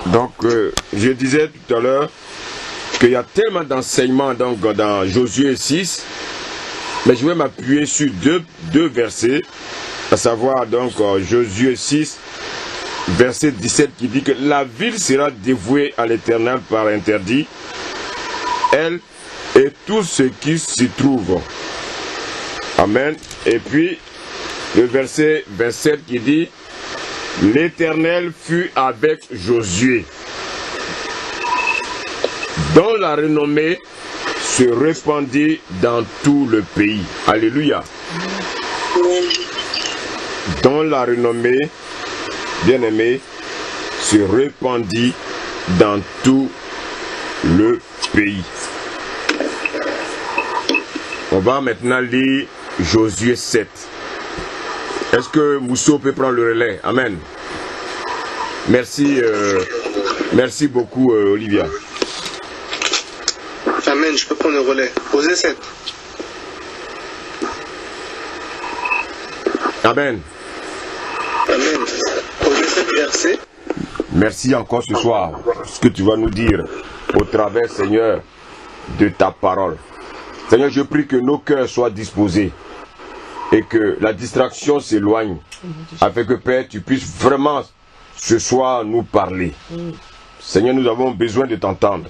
Donc, je disais tout à l'heure qu'il y a tellement d'enseignements dans Josué 6, mais je vais m'appuyer sur deux versets, à savoir donc Josué 6, verset 17 qui dit que la ville sera dévouée à l'Éternel par interdit, elle et tout ce qui s'y trouve. Amen. Et puis, le verset 27 qui dit l'Éternel fut avec Josué, dont la renommée se répandit dans tout le pays. Alléluia. Dont la renommée, bien-aimé, se répandit dans tout le pays. On va maintenant lire Josué 7. Est-ce que Mousso peut prendre le relais? Amen. Merci, merci beaucoup, Olivia. Amen, je peux prendre le relais. Osée 7. Amen. Amen. Osée 7 verset. Merci encore ce soir, ce que tu vas nous dire au travers, Seigneur, de ta parole. Seigneur, je prie que nos cœurs soient disposés et que la distraction s'éloigne, afin que, Père, tu puisses vraiment ce soir nous parler. Seigneur, nous avons besoin de t'entendre.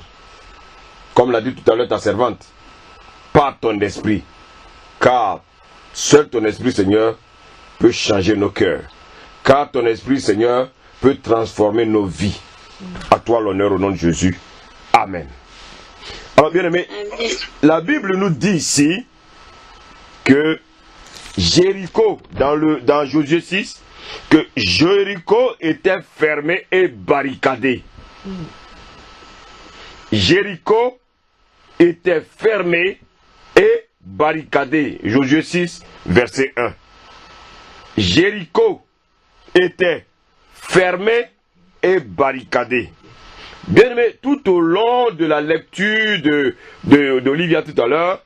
Comme l'a dit tout à l'heure ta servante, par ton esprit, car seul ton esprit, Seigneur, peut changer nos cœurs. Car ton esprit, Seigneur, peut transformer nos vies. À toi l'honneur au nom de Jésus. Amen. Alors, bien aimé, la Bible nous dit ici que Jéricho, dans Josué 6, que Jéricho était fermé et barricadé. Jéricho était fermé et barricadé. Josué 6, verset 1. Jéricho était fermé et barricadé. Bien aimé, tout au long de la lecture d'Olivia tout à l'heure,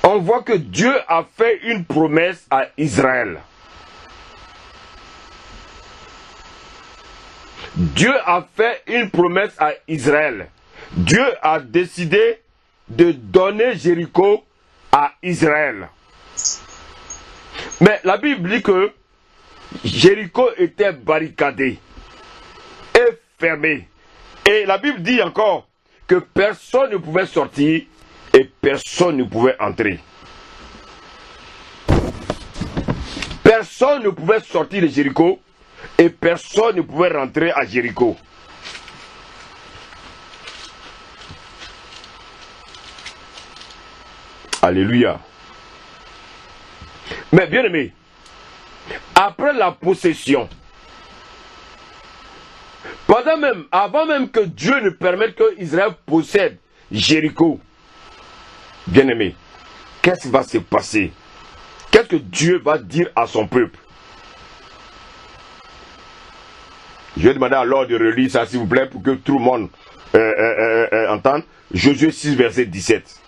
on voit que Dieu a fait une promesse à Israël. Dieu a fait une promesse à Israël. Dieu a décidé de donner Jéricho à Israël. Mais la Bible dit que Jéricho était barricadé et fermé. Et la Bible dit encore que personne ne pouvait sortir et personne ne pouvait entrer. Personne ne pouvait sortir de Jéricho et personne ne pouvait rentrer à Jéricho. Alléluia. Mais bien aimé, après la possession, avant même que Dieu ne permette que Israël possède Jéricho, bien aimé, qu'est-ce qui va se passer? Qu'est-ce que Dieu va dire à son peuple? Je vais demander alors de relire ça s'il vous plaît pour que tout le monde entende. Josué 6 verset 17.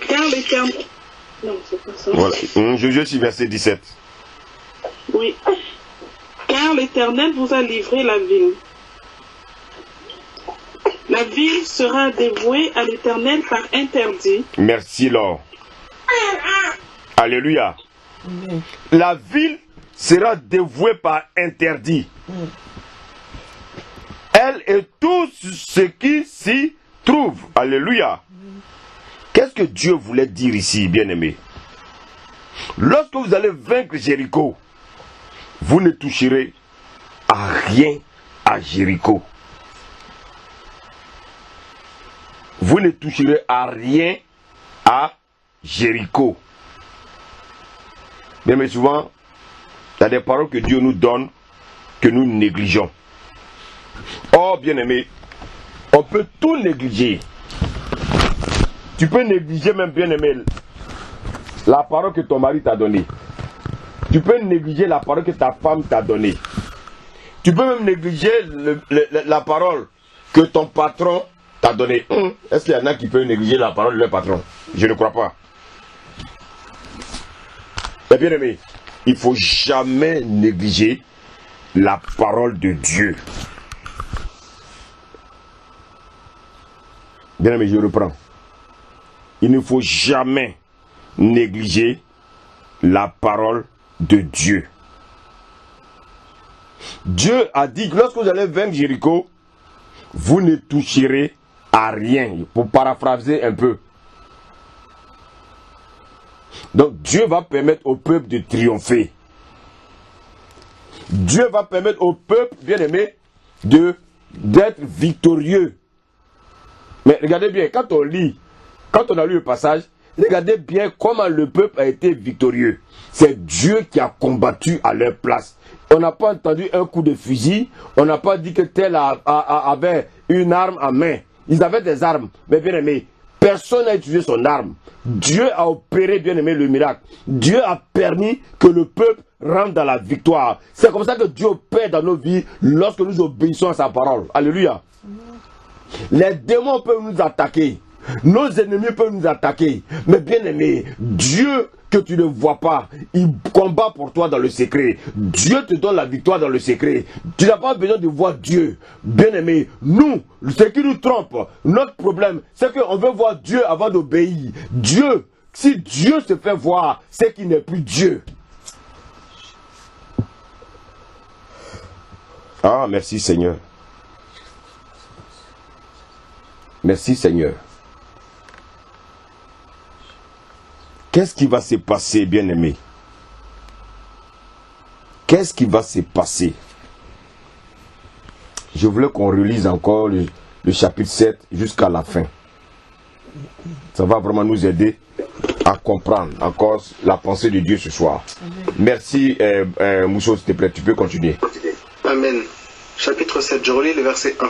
Car l'Éternel... Non, c'est pas ça. Voilà. Josué 6 verset 17. Oui. Car l'Éternel vous a livré la ville. La ville sera dévouée à l'Éternel par interdit. Merci, Lord. Alléluia. La ville sera dévouée par interdit. Elle et tout ce qui s'y trouve. Alléluia. Qu'est-ce que Dieu voulait dire ici, bien-aimé? Lorsque vous allez vaincre Jéricho, vous ne toucherez à rien à Jéricho. Vous ne toucherez à rien à Jéricho. Bien, mais souvent, il y a des paroles que Dieu nous donne que nous négligeons. Oh, bien-aimé, on peut tout négliger. Tu peux négliger même, bien-aimé, la parole que ton mari t'a donnée. Tu peux négliger la parole que ta femme t'a donnée. Tu peux même négliger la parole que ton patron t'a donnée. Est-ce qu'il y en a qui peuvent négliger la parole de leur patron? Je ne crois pas. Et bien aimé, il ne faut jamais négliger la parole de Dieu. Bien aimé, je reprends. Il ne faut jamais négliger la parole de Dieu. Dieu a dit que lorsque vous allez vaincre Jéricho, vous ne toucherez à rien. Pour paraphraser un peu. Donc Dieu va permettre au peuple de triompher. Dieu va permettre au peuple, bien aimé, d'être victorieux. Mais regardez bien, quand on lit, quand on a lu le passage, regardez bien comment le peuple a été victorieux. C'est Dieu qui a combattu à leur place. On n'a pas entendu un coup de fusil, on n'a pas dit que tel avait une arme à main. Ils avaient des armes, mais bien aimé, personne n'a utilisé son arme. Dieu a opéré, bien aimé, le miracle. Dieu a permis que le peuple rentre dans la victoire. C'est comme ça que Dieu opère dans nos vies lorsque nous obéissons à sa parole. Alléluia. Les démons peuvent nous attaquer. Nos ennemis peuvent nous attaquer. Mais bien aimé, Dieu que tu ne vois pas, il combat pour toi dans le secret. Dieu te donne la victoire dans le secret. Tu n'as pas besoin de voir Dieu. Bien aimé, nous, ce qui nous trompe, notre problème, c'est qu'on veut voir Dieu avant d'obéir. Dieu, si Dieu se fait voir, c'est qu'il n'est plus Dieu. Ah, merci Seigneur. Merci Seigneur. Qu'est-ce qui va se passer, bien-aimé? Qu'est-ce qui va se passer? Je voulais qu'on relise encore le chapitre 7 jusqu'à la fin. Ça va vraiment nous aider à comprendre encore la pensée de Dieu ce soir. Merci, Mousso, s'il te plaît, tu peux continuer. Amen. Chapitre 7, je relis le verset 1.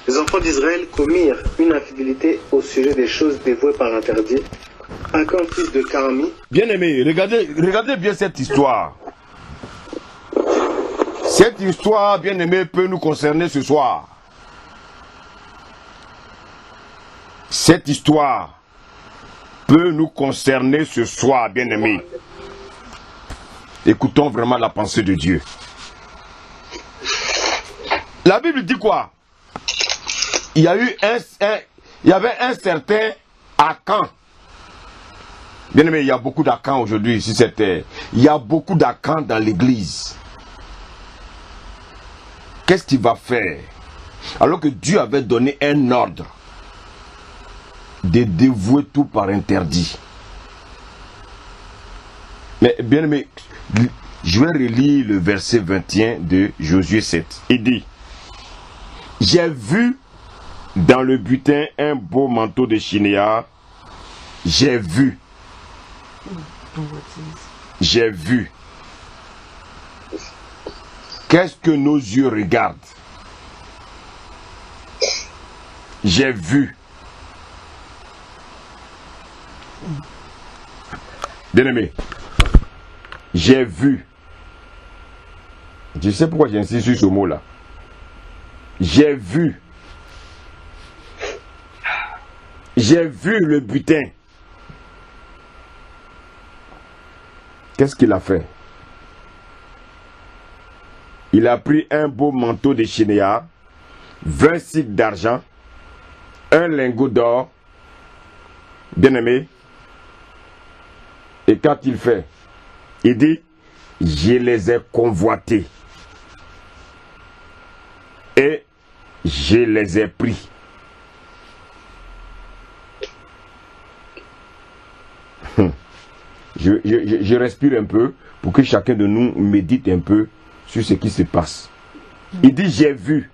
Les enfants d'Israël commirent une infidélité au sujet des choses dévouées par interdit. Achan, fils de Carmi. Bien aimé, regardez bien cette histoire. Cette histoire, bien aimé, peut nous concerner ce soir. Cette histoire peut nous concerner ce soir, bien aimé. Écoutons vraiment la pensée de Dieu. La Bible dit quoi? Il y avait un certain Achan. Bien aimé, il y a beaucoup d'Achan aujourd'hui sur cette terre. Il y a beaucoup d'Achan dans l'église. Qu'est-ce qu'il va faire? Alors que Dieu avait donné un ordre de dévouer tout par interdit. Mais bien aimé, je vais relire le verset 21 de Josué 7. Il dit: j'ai vu dans le butin un beau manteau de chinéa. J'ai vu. J'ai vu. Qu'est-ce que nos yeux regardent? J'ai vu. Bien-aimé, j'ai vu. Je sais pourquoi j'insiste sur ce mot-là. J'ai vu. J'ai vu le butin. Qu'est-ce qu'il a fait? Il a pris un beau manteau de chinéa, 20 cycles d'argent, un lingot d'or, bien-aimé. Et quand il fait, il dit: je les ai convoités et je les ai pris. Je respire un peu pour que chacun de nous médite un peu sur ce qui se passe. Il dit: j'ai vu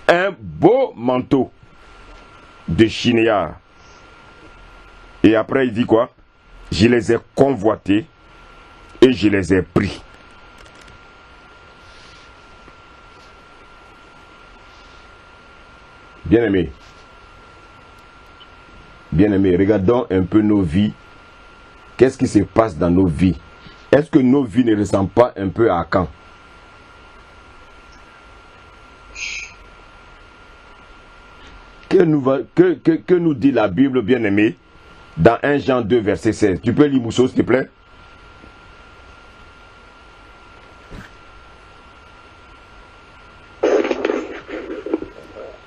un beau manteau de chinéa. Et après il dit quoi? Je les ai convoités et je les ai pris. Bien-aimés, bien-aimés, regardons un peu nos vies. Qu'est-ce qui se passe dans nos vies? Est-ce que nos vies ne ressemblent pas un peu à Achan? Que nous dit la Bible, bien-aimés, dans 1 Jean 2, verset 16. Tu peux lire Mousseau, s'il te plaît?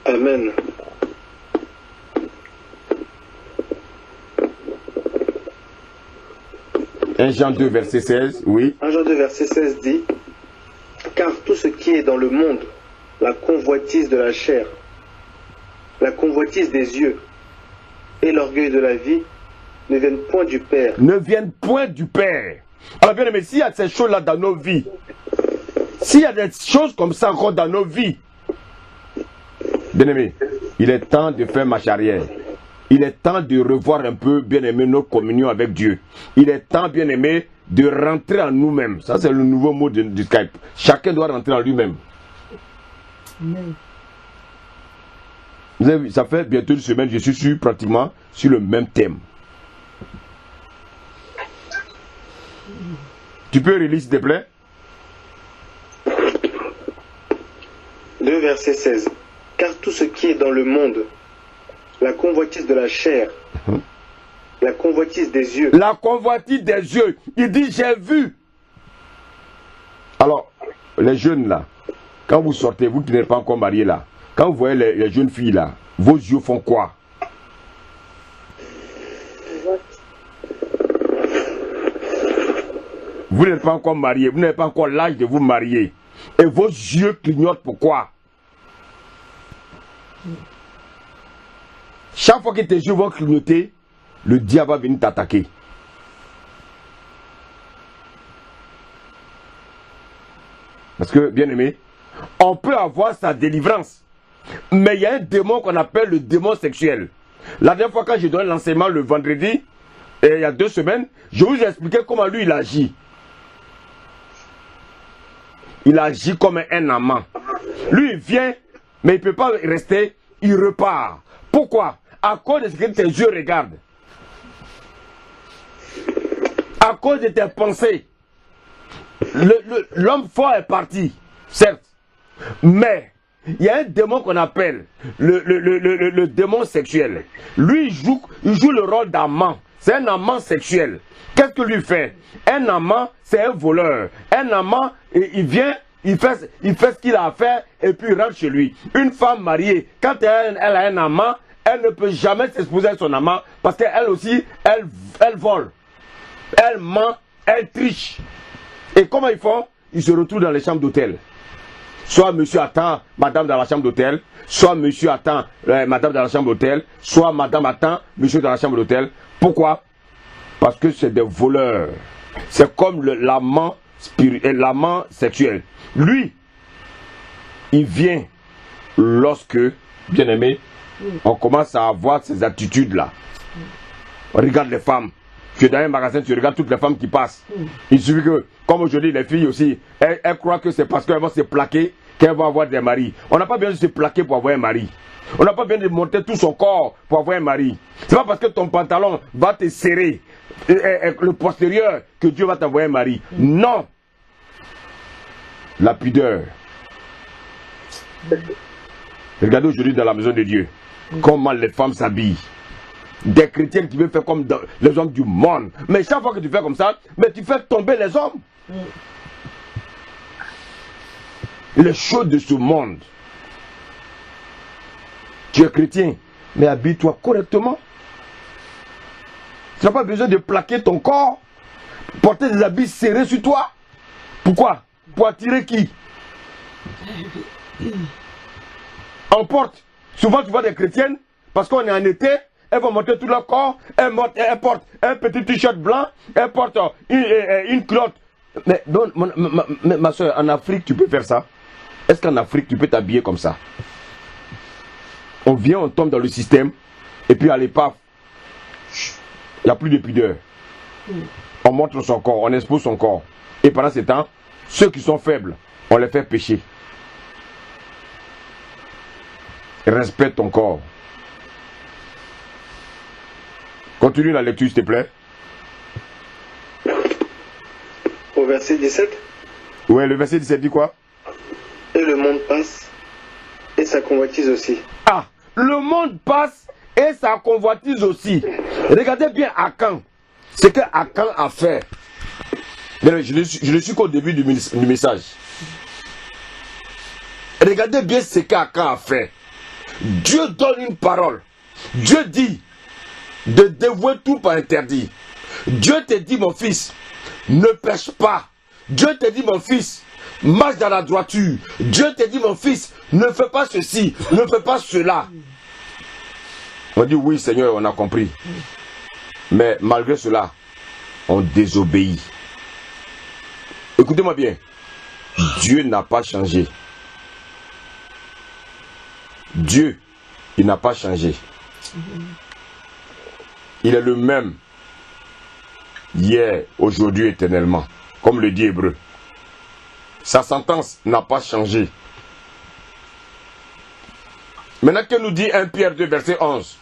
Amen. Un Jean 2, verset 16, oui. 1 Jean 2, verset 16 dit: car tout ce qui est dans le monde, la convoitise de la chair, la convoitise des yeux et l'orgueil de la vie, ne viennent point du Père. Ne viennent point du Père. Alors bien aimé, s'il y a ces choses-là dans nos vies, s'il y a des choses comme ça encore dans nos vies, bien aimé, il est temps de faire marche arrière. Il est temps de revoir un peu, bien aimé, nos communions avec Dieu. Il est temps, bien aimé, de rentrer en nous-mêmes. Ça, c'est le nouveau mot du Skype. Chacun doit rentrer en lui-même. Vous avez vu, ça fait bientôt une semaine, je suis sûr, pratiquement sur le même thème. Tu peux relire, s'il te plaît? 2 verset 16. Car tout ce qui est dans le monde, la convoitise de la chair, la convoitise des yeux. La convoitise des yeux. Il dit, j'ai vu. Alors, les jeunes là, quand vous sortez, vous qui n'êtes pas encore mariés là, quand vous voyez les jeunes filles là, vos yeux font quoi? Vous n'êtes pas encore mariés, vous n'avez pas encore l'âge de vous marier. Et vos yeux clignotent pourquoi? Chaque fois que tes yeux vont clignoter, le diable va venir t'attaquer. Parce que, bien aimé, on peut avoir sa délivrance. Mais il y a un démon qu'on appelle le démon sexuel. La dernière fois quand j'ai donné l'enseignement le vendredi, et il y a 2 semaines, je vous ai expliqué comment lui il agit. Il agit comme un amant. Lui il vient, mais il ne peut pas rester, il repart. Pourquoi? À cause de ce que tes yeux regardent. À cause de tes pensées. L'homme fort est parti, certes. Mais il y a un démon qu'on appelle le démon sexuel. Lui, il joue le rôle d'amant. C'est un amant sexuel. Qu'est-ce que lui fait? Un amant, c'est un voleur. Un amant, il vient, il fait ce qu'il a à faire et puis il rentre chez lui. Une femme mariée, quand elle a un amant, elle ne peut jamais s'exposer à son amant parce qu'elle aussi, elle vole. Elle ment, elle triche. Et comment ils font? Ils se retrouvent dans les chambres d'hôtel. Soit monsieur attend madame dans la chambre d'hôtel, soit monsieur attend madame dans la chambre d'hôtel, soit madame attend monsieur dans la chambre d'hôtel. Pourquoi? Parce que c'est des voleurs. C'est comme l'amant sexuel. Lui, il vient lorsque, bien aimé, on commence à avoir ces attitudes-là. On regarde les femmes. Tu es dans un magasin, tu regardes toutes les femmes qui passent. Il suffit que, comme aujourd'hui, les filles aussi, elles croient que c'est parce qu'elles vont se plaquer qu'elles vont avoir des maris. On n'a pas besoin de se plaquer pour avoir un mari. On n'a pas besoin de monter tout son corps pour avoir un mari. C'est pas parce que ton pantalon va te serrer le postérieur que Dieu va t'envoyer un mari. Non. La pudeur. Regardez aujourd'hui dans la maison de Dieu comment les femmes s'habillent. Des chrétiens qui veulent faire comme les hommes du monde. Mais chaque fois que tu fais comme ça, mais tu fais tomber les hommes. Les choses de ce monde. Tu es chrétien, mais habille-toi correctement. Tu n'as pas besoin de plaquer ton corps, porter des habits serrés sur toi. Pourquoi? Pour attirer qui? On porte. Souvent tu vois des chrétiennes, parce qu'on est en été, elles vont monter tout leur corps, elles portent un petit t-shirt blanc, elles portent une culotte. Mais ma soeur, en Afrique, tu peux faire ça? Est-ce qu'en Afrique, tu peux t'habiller comme ça? On vient, on tombe dans le système, et puis allez, paf, il n'y a plus de pudeur. On montre son corps, on expose son corps. Et pendant ce temps, ceux qui sont faibles, on les fait pécher. Respecte ton corps. Continue la lecture, s'il te plaît. Au verset 17. Ouais, le verset 17 dit quoi? Et le monde passe, et sa convoitise aussi. Ah, le monde passe et sa convoitise aussi. Regardez bien Akan. Ce que Akan a fait. Je ne suis qu'au début du message. Regardez bien ce qu'Akan a fait. Dieu donne une parole. Dieu dit de dévouer tout par interdit. Dieu te dit, mon fils, ne pêche pas. Dieu te dit, mon fils, marche dans la droiture. Dieu te dit, mon fils, ne fais pas ceci, ne fais pas cela. On dit, oui, Seigneur, on a compris. Mais malgré cela, on désobéit. Écoutez-moi bien. Dieu n'a pas changé. Dieu, il n'a pas changé. Il est le même hier, aujourd'hui, éternellement, comme le dit Hébreu. Sa sentence n'a pas changé. Maintenant, que nous dit 1 Pierre 2, verset 11?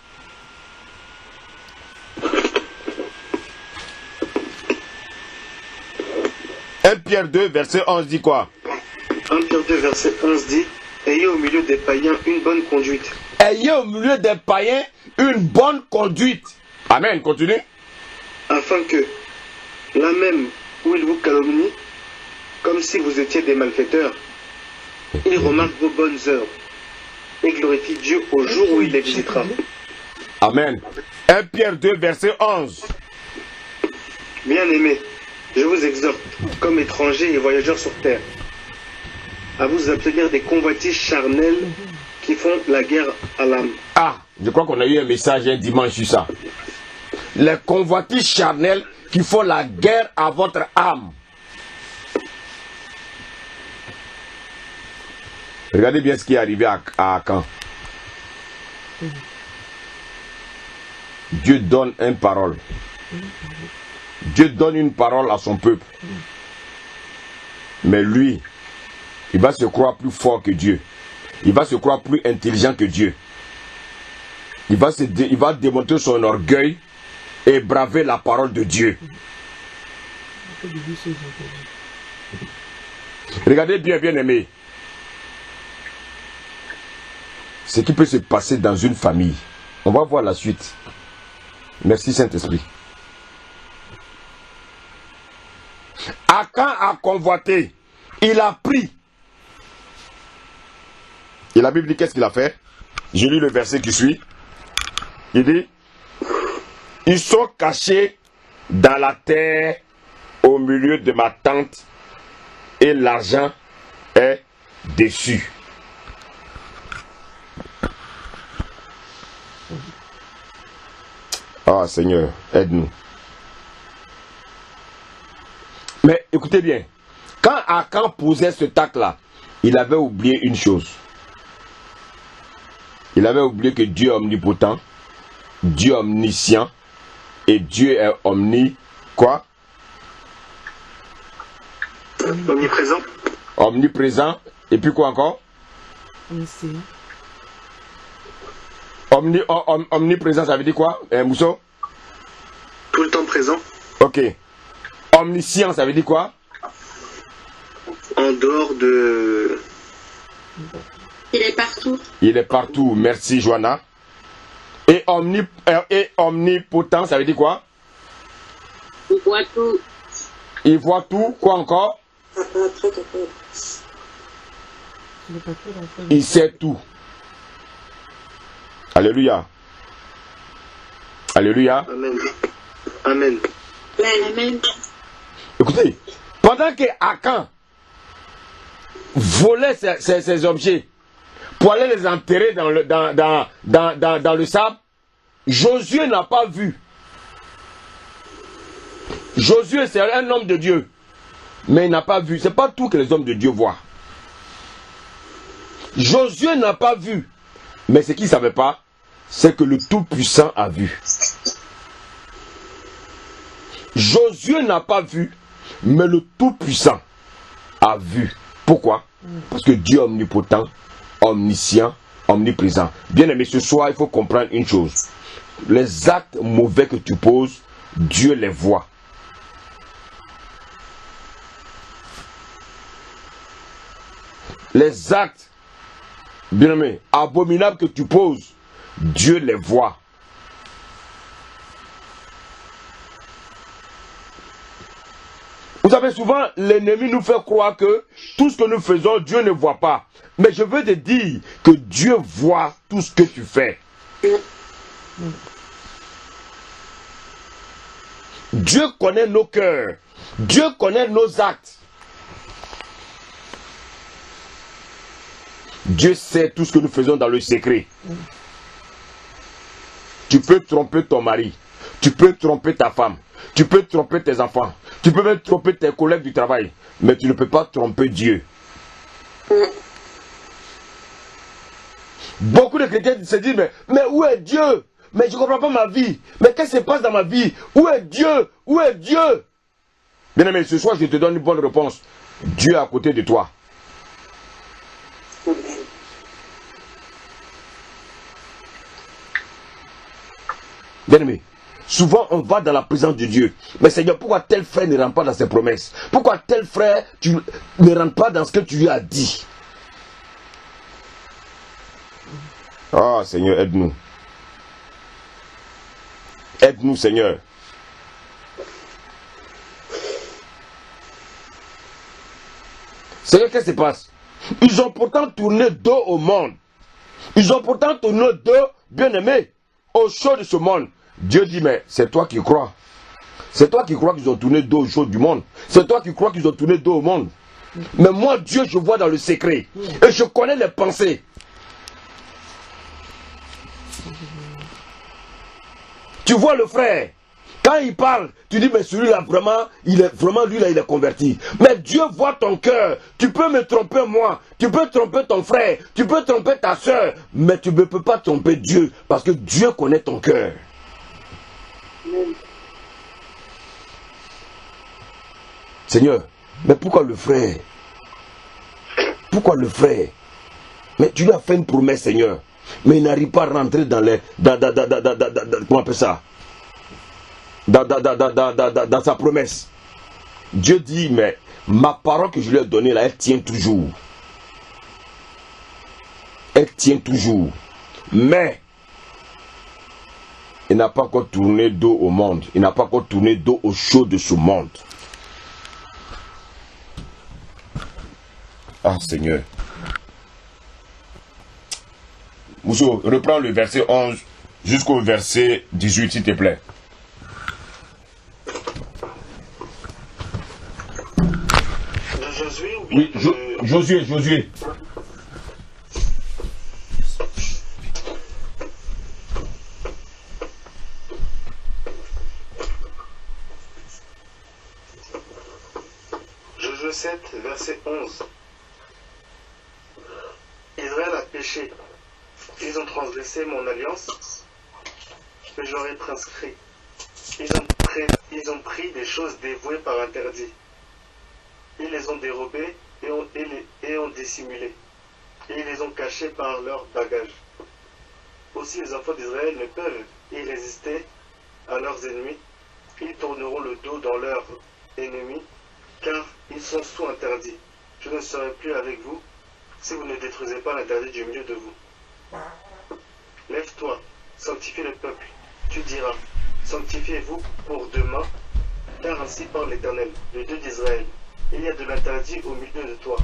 Pierre 2, verset 11 dit quoi? 1 Pierre 2, verset 11 dit: ayez au milieu des païens une bonne conduite. Ayez au milieu des païens une bonne conduite. Amen, continue. Afin que, là même où ils vous calomnient, comme si vous étiez des malfaiteurs, ils remarquent vos bonnes œuvres et glorifient Dieu au jour où il les visitera. Amen. 1 Pierre 2, verset 11. Bien-aimés, je vous exhorte, comme étrangers et voyageurs sur terre, à vous abstenir des convoitises charnelles qui font la guerre à l'âme. Ah, je crois qu'on a eu un message un dimanche sur ça. Les convoitises charnelles qui font la guerre à votre âme. Regardez bien ce qui est arrivé à Akan. Dieu donne une parole. Dieu donne une parole à son peuple. Mais lui, il va se croire plus fort que Dieu. Il va se croire plus intelligent que Dieu. Il va démontrer son orgueil et braver la parole de Dieu. Regardez bien, bien aimé. Ce qui peut se passer dans une famille. On va voir la suite. Merci Saint-Esprit. Akan a convoité. Il a pris. Et la Bible dit qu'est-ce qu'il a fait? Je lis le verset qui suit. Il dit: ils sont cachés dans la terre au milieu de ma tente et l'argent est dessus. Ah Seigneur, aide-nous. Mais écoutez bien, quand Akan posait ce tac-là, il avait oublié une chose. Il avait oublié que Dieu est omnipotent, Dieu est omniscient et Dieu est quoi? Omniprésent. Omniprésent. Et puis quoi encore? Omniprésent, ça veut dire quoi, Mousso? Tout le temps présent. Ok. Omniscient, ça veut dire quoi? En dehors de... Il est partout. Il est partout. Merci, Joanna. Et omnipotent, ça veut dire quoi? Il voit tout. Il voit tout. Quoi encore? Il sait tout. Alléluia. Alléluia. Amen. Amen. Amen. Écoutez, pendant que Akan volait ces objets pour aller les enterrer dans le sable, Josué n'a pas vu. Josué, c'est un homme de Dieu, mais il n'a pas vu. Ce n'est pas tout que les hommes de Dieu voient. Josué n'a pas vu, mais ce qu'il ne savait pas, c'est que le Tout-Puissant a vu. Josué n'a pas vu, mais le Tout-Puissant a vu. Pourquoi? Parce que Dieu est omnipotent, omniscient, omniprésent. Bien aimé, ce soir, il faut comprendre une chose. Les actes mauvais que tu poses, Dieu les voit. Les actes, bien aimé, abominables que tu poses, Dieu les voit. Vous savez, souvent, l'ennemi nous fait croire que tout ce que nous faisons, Dieu ne voit pas. Mais je veux te dire que Dieu voit tout ce que tu fais. Dieu connaît nos cœurs. Dieu connaît nos actes. Dieu sait tout ce que nous faisons dans le secret. Tu peux tromper ton mari. Tu peux tromper ta femme. Tu peux tromper tes enfants. Tu peux même tromper tes collègues du travail. Mais tu ne peux pas tromper Dieu. Beaucoup de chrétiens se disent, mais où est Dieu? Mais je ne comprends pas ma vie. Mais qu'est-ce qui se passe dans ma vie? Où est Dieu? Où est Dieu? Bien aimé, ce soir, je te donne une bonne réponse. Dieu est à côté de toi. Bien aimé, souvent on va dans la présence de Dieu. Mais Seigneur, pourquoi tel frère ne rentre pas dans ses promesses? Pourquoi tel frère tu ne rentres pas dans ce que tu lui as dit? Ah Seigneur, aide-nous. Aide-nous Seigneur. Seigneur, qu'est-ce qui se passe? Ils ont pourtant tourné dos au monde. Ils ont pourtant tourné dos, bien aimé, aux choses de ce monde. Dieu dit, mais c'est toi qui crois. C'est toi qui crois qu'ils ont tourné dos aux choses du monde. C'est toi qui crois qu'ils ont tourné dos au monde. Mais moi, Dieu, je vois dans le secret. Et je connais les pensées. Tu vois le frère, quand il parle, tu dis, mais celui-là, vraiment, lui, là, il est converti. Mais Dieu voit ton cœur. Tu peux me tromper, moi. Tu peux tromper ton frère. Tu peux tromper ta soeur. Mais tu ne peux pas tromper Dieu. Parce que Dieu connaît ton cœur. Seigneur, mais pourquoi le frère? Pourquoi le frère? Mais tu lui as fait une promesse, Seigneur. Mais il n'arrive pas à rentrer dans les... comment on appelle ça? Dans sa promesse. Dieu dit, mais ma parole que je lui ai donnée là, elle tient toujours. Elle tient toujours. Mais il n'a pas encore tourné dos au monde. Il n'a pas encore tourné dos aux choses de ce monde. Ah Seigneur. Mousso, reprends le verset 11 jusqu'au verset 18, s'il te plaît. De Josué ou bien Oui, Josué. Josué 7, verset 11. Israël a péché. Ils ont transgressé mon alliance que j'aurais transcrit. Ils ont pris des choses dévouées par interdit. Ils les ont dérobées et ont dissimulé. Et ils les ont cachées par leurs bagages. Aussi les enfants d'Israël ne peuvent y résister à leurs ennemis. Ils tourneront le dos dans leurs ennemis, car ils sont sous interdit. Je ne serai plus avec vous si vous ne détruisez pas l'interdit du milieu de vous. Lève-toi, sanctifie le peuple. Tu diras, sanctifiez-vous pour demain, car ainsi parle l'Éternel, le Dieu d'Israël. Il y a de l'interdit au milieu de toi.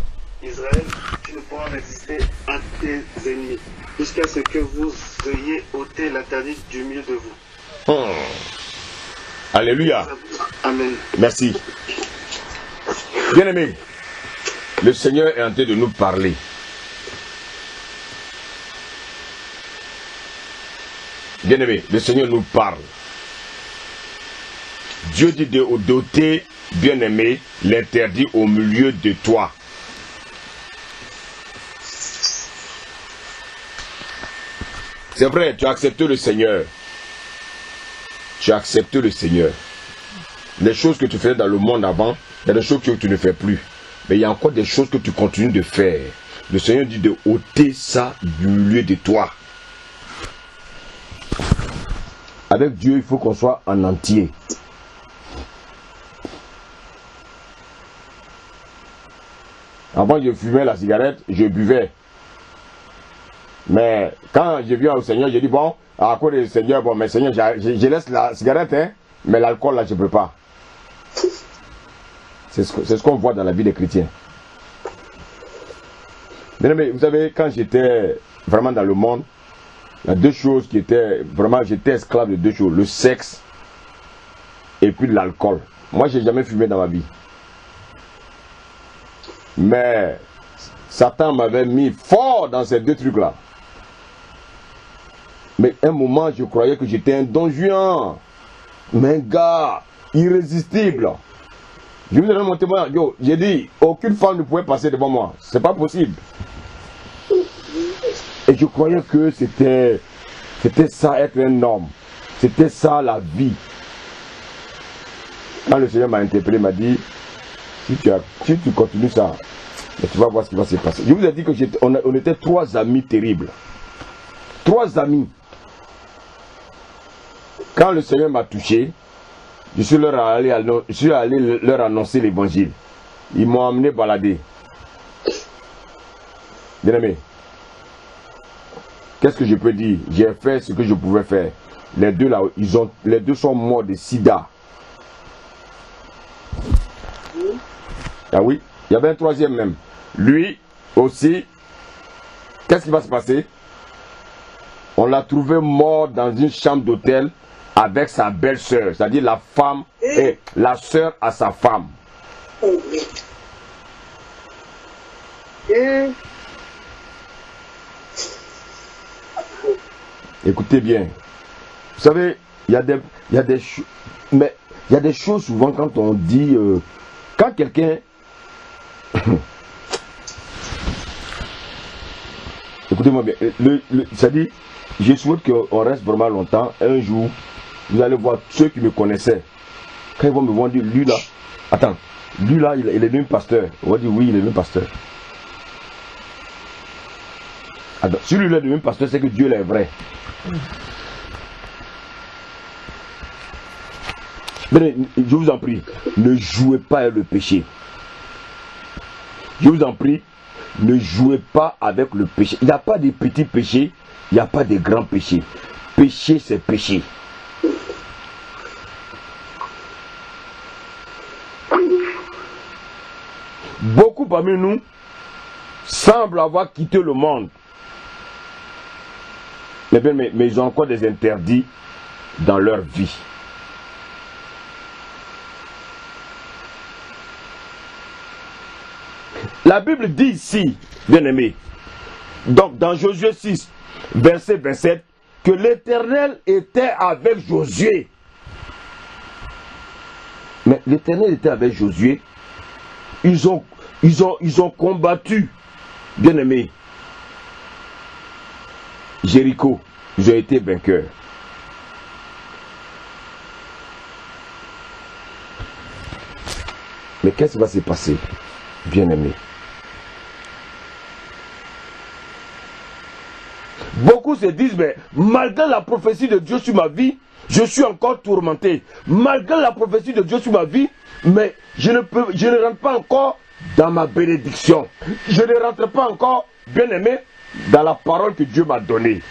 Israël, tu ne pourras résister à tes ennemis, jusqu'à ce que vous ayez ôté l'interdit du milieu de vous. Alléluia. Amen. Merci. Bien-aimé, le Seigneur est en train de nous parler. Bien-aimé, le Seigneur nous parle. Dieu dit de doter, bien-aimé, l'interdit au milieu de toi. C'est vrai, tu as accepté le Seigneur. Tu as accepté le Seigneur. Les choses que tu faisais dans le monde avant, il y a des choses que tu ne fais plus. Mais il y a encore des choses que tu continues de faire. Le Seigneur dit de ôter ça du milieu de toi. Avec Dieu, il faut qu'on soit en entier. Avant, je fumais la cigarette, je buvais. Mais quand je viens au Seigneur, je dis bon, à cause du Seigneur, bon, mais Seigneur, je laisse la cigarette, hein, mais l'alcool là, je ne peux pas. C'est ce qu'on voit dans la vie des chrétiens. Mais vous savez, quand j'étais vraiment dans le monde, il y a deux choses qui étaient... Vraiment, j'étais esclave de deux choses. Le sexe et puis l'alcool. Moi, je n'ai jamais fumé dans ma vie. Mais Satan m'avait mis fort dans ces deux trucs-là. Mais un moment, je croyais que j'étais un don Juan. Mais un gars irrésistible. Je vous donne mon témoignage. J'ai dit, aucune femme ne pouvait passer devant moi. C'est pas possible. Et je croyais que c'était ça être un homme. C'était ça la vie. Quand le Seigneur m'a interpellé, il m'a dit, si tu continues ça, tu vas voir ce qui va se passer. Je vous ai dit que on était trois amis terribles. Trois amis. Quand le Seigneur m'a touché, je suis allé leur annoncer l'évangile. Ils m'ont amené balader. Bien aimé, qu'est-ce que je peux dire? J'ai fait ce que je pouvais faire. Les deux là, les deux sont morts de sida. Ah oui, il y avait un troisième même. Lui aussi, qu'est-ce qui va se passer? On l'a trouvé mort dans une chambre d'hôtel avec sa belle-sœur, c'est-à-dire la femme et la sœur à sa femme. Écoutez bien. Vous savez, il y a des choses souvent quand on dit, quand quelqu'un écoutez-moi bien, c'est-à-dire, je souhaite qu'on reste vraiment longtemps. Un jour, vous allez voir ceux qui me connaissaient. Quand ils vont me voir dire, lui là, attends, lui là, il est devenu pasteur. On va dire, oui, il est devenu pasteur. Attends, si lui là est devenu pasteur, c'est que Dieu est vrai. Mais je vous en prie, ne jouez pas avec le péché. Je vous en prie, ne jouez pas avec le péché. Il n'y a pas de petits péchés, il n'y a pas de grands péchés. Péché, c'est péché. Beaucoup parmi nous semblent avoir quitté le monde. Mais ils ont encore des interdits dans leur vie. La Bible dit ici, bien aimé, donc dans Josué 6, verset 27, que l'Éternel était avec Josué. Mais l'Éternel était avec Josué. Ils ont combattu, bien aimé, Jéricho. Ils ont été vainqueurs. Mais qu'est-ce qui va se passer, bien aimé? Beaucoup se disent, mais malgré la prophétie de Dieu sur ma vie, je suis encore tourmenté. Malgré la prophétie de Dieu sur ma vie, mais je ne rentre pas encore dans ma bénédiction. Je ne rentre pas encore, bien aimé, dans la parole que Dieu m'a donnée.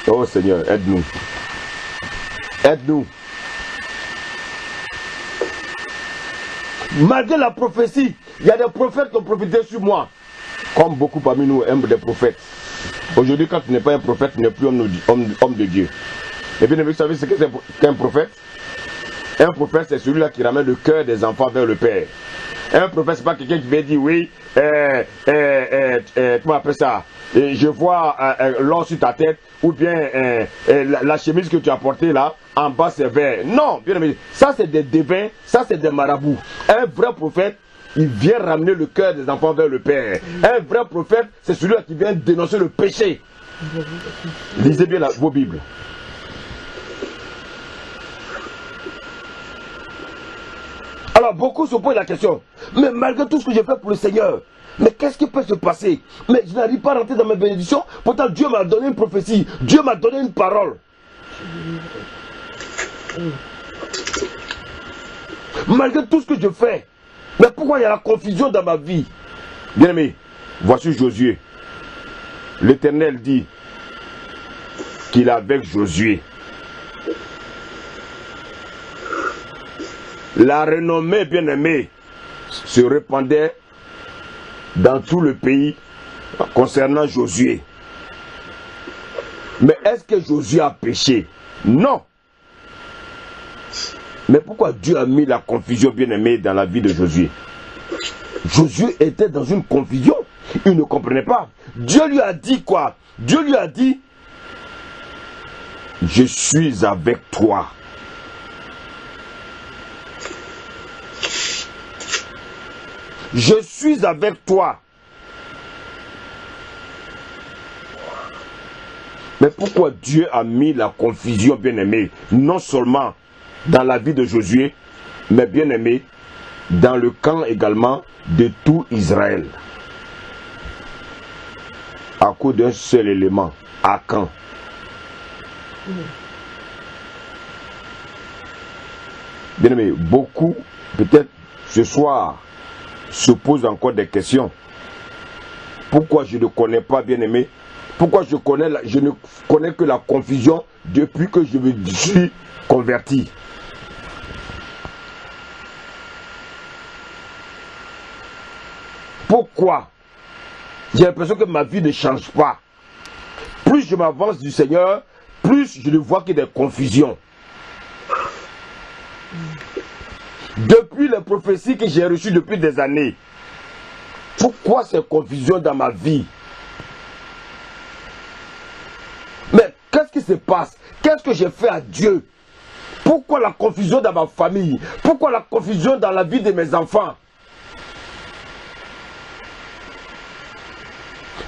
Oh Seigneur, aide-nous. Aide-nous. Malgré la prophétie, il y a des prophètes qui ont prophétisé sur moi. Comme beaucoup parmi nous aiment des prophètes. Aujourd'hui, quand tu n'es pas un prophète, tu n'es plus homme de Dieu. Et bien, vous savez ce qu'un prophète? Un prophète, c'est celui-là qui ramène le cœur des enfants vers le Père. Un prophète, c'est pas quelqu'un qui vient dire, oui, comment on appelle ça? Je vois l'or sur ta tête, ou bien la chemise que tu as portée là, en bas c'est vert. Non, bien aimé, ça c'est des devins, ça c'est des marabouts. Un vrai prophète, il vient ramener le cœur des enfants vers le Père. Un vrai prophète, c'est celui-là qui vient dénoncer le péché. Lisez bien vos Bibles. Alors beaucoup se posent la question, mais malgré tout ce que j'ai fait pour le Seigneur, mais qu'est-ce qui peut se passer? Mais je n'arrive pas à rentrer dans mes bénédictions, pourtant Dieu m'a donné une prophétie, Dieu m'a donné une parole. Malgré tout ce que je fais, mais pourquoi il y a la confusion dans ma vie? Bien aimé, voici Josué. L'Éternel dit qu'il est avec Josué. la renommée bien-aimée se répandait dans tout le pays concernant Josué. Mais est-ce que Josué a péché? Non. Mais pourquoi Dieu a mis la confusion bien-aimée dans la vie de Josué? Josué était dans une confusion. Il ne comprenait pas. Dieu lui a dit quoi? Dieu lui a dit, je suis avec toi. Je suis avec toi. Mais pourquoi Dieu a mis la confusion, bien-aimé, non seulement dans la vie de Josué, mais bien-aimé, dans le camp également de tout Israël? À cause d'un seul élément, Akan. Bien-aimé, beaucoup, peut-être ce soir, se posent encore des questions. Pourquoi je ne connais pas, bien-aimé? Pourquoi je ne connais que la confusion depuis que je me suis converti? Pourquoi? J'ai l'impression que ma vie ne change pas. Plus je m'avance du Seigneur, plus je ne vois que des confusions. Depuis les prophéties que j'ai reçues depuis des années, pourquoi ces confusions dans ma vie? Mais qu'est-ce qui se passe? Qu'est-ce que j'ai fait à Dieu? Pourquoi la confusion dans ma famille? Pourquoi la confusion dans la vie de mes enfants?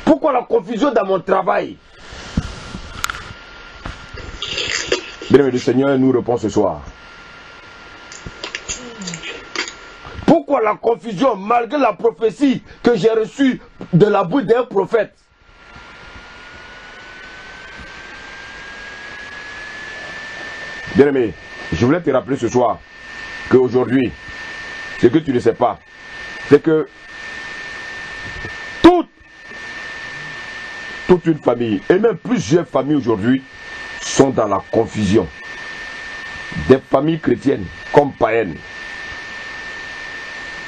Pourquoi la confusion dans mon travail? Bien-aimé, le Seigneur nous répond ce soir. Pourquoi la confusion malgré la prophétie que j'ai reçue de la bouche d'un prophète? Bien-aimé, je voulais te rappeler ce soir qu'aujourd'hui, ce que tu ne sais pas, c'est que toute une famille, et même plusieurs familles aujourd'hui, sont dans la confusion. Des familles chrétiennes comme païennes.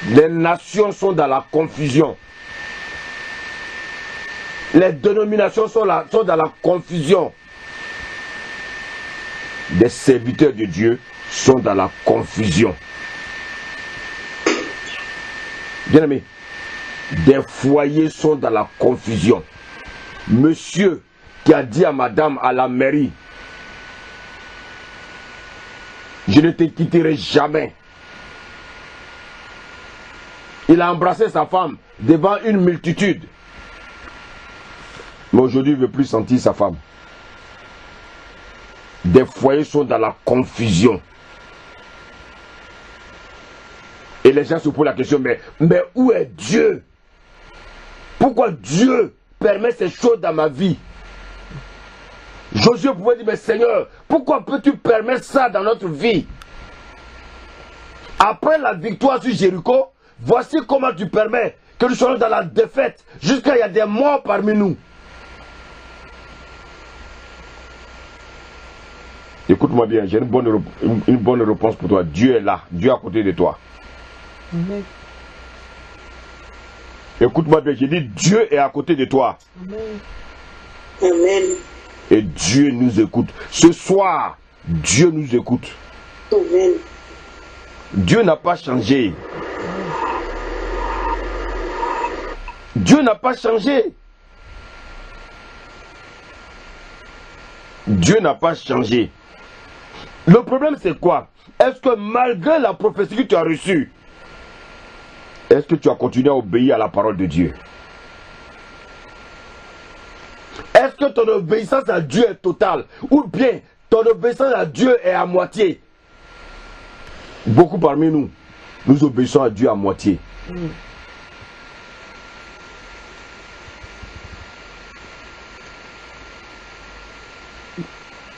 Les nations sont dans la confusion. Les dénominations sont dans la confusion. Des serviteurs de Dieu sont dans la confusion. Bien-aimés, des foyers sont dans la confusion. Monsieur qui a dit à madame à la mairie, je ne te quitterai jamais. Il a embrassé sa femme devant une multitude. Mais aujourd'hui, il ne veut plus sentir sa femme. Des foyers sont dans la confusion. Et les gens se posent la question, mais où est Dieu? Pourquoi Dieu permet ces choses dans ma vie? Josué pouvait dire, mais Seigneur, pourquoi peux-tu permettre ça dans notre vie? Après la victoire sur Jéricho, voici comment tu permets que nous soyons dans la défaite, jusqu'à il y a des morts parmi nous. Écoute-moi bien, j'ai une bonne réponse pour toi. Dieu est là, Dieu est à côté de toi. Amen. Écoute-moi bien, j'ai dit Dieu est à côté de toi. Amen. Amen. Et Dieu nous écoute. Ce soir, Dieu nous écoute. Amen. Dieu n'a pas changé. Dieu n'a pas changé. Dieu n'a pas changé. Le problème c'est quoi? Est-ce que malgré la prophétie que tu as reçue, est-ce que tu as continué à obéir à la parole de Dieu? Est-ce que ton obéissance à Dieu est totale? Ou bien ton obéissance à Dieu est à moitié? Beaucoup parmi nous, nous obéissons à Dieu à moitié.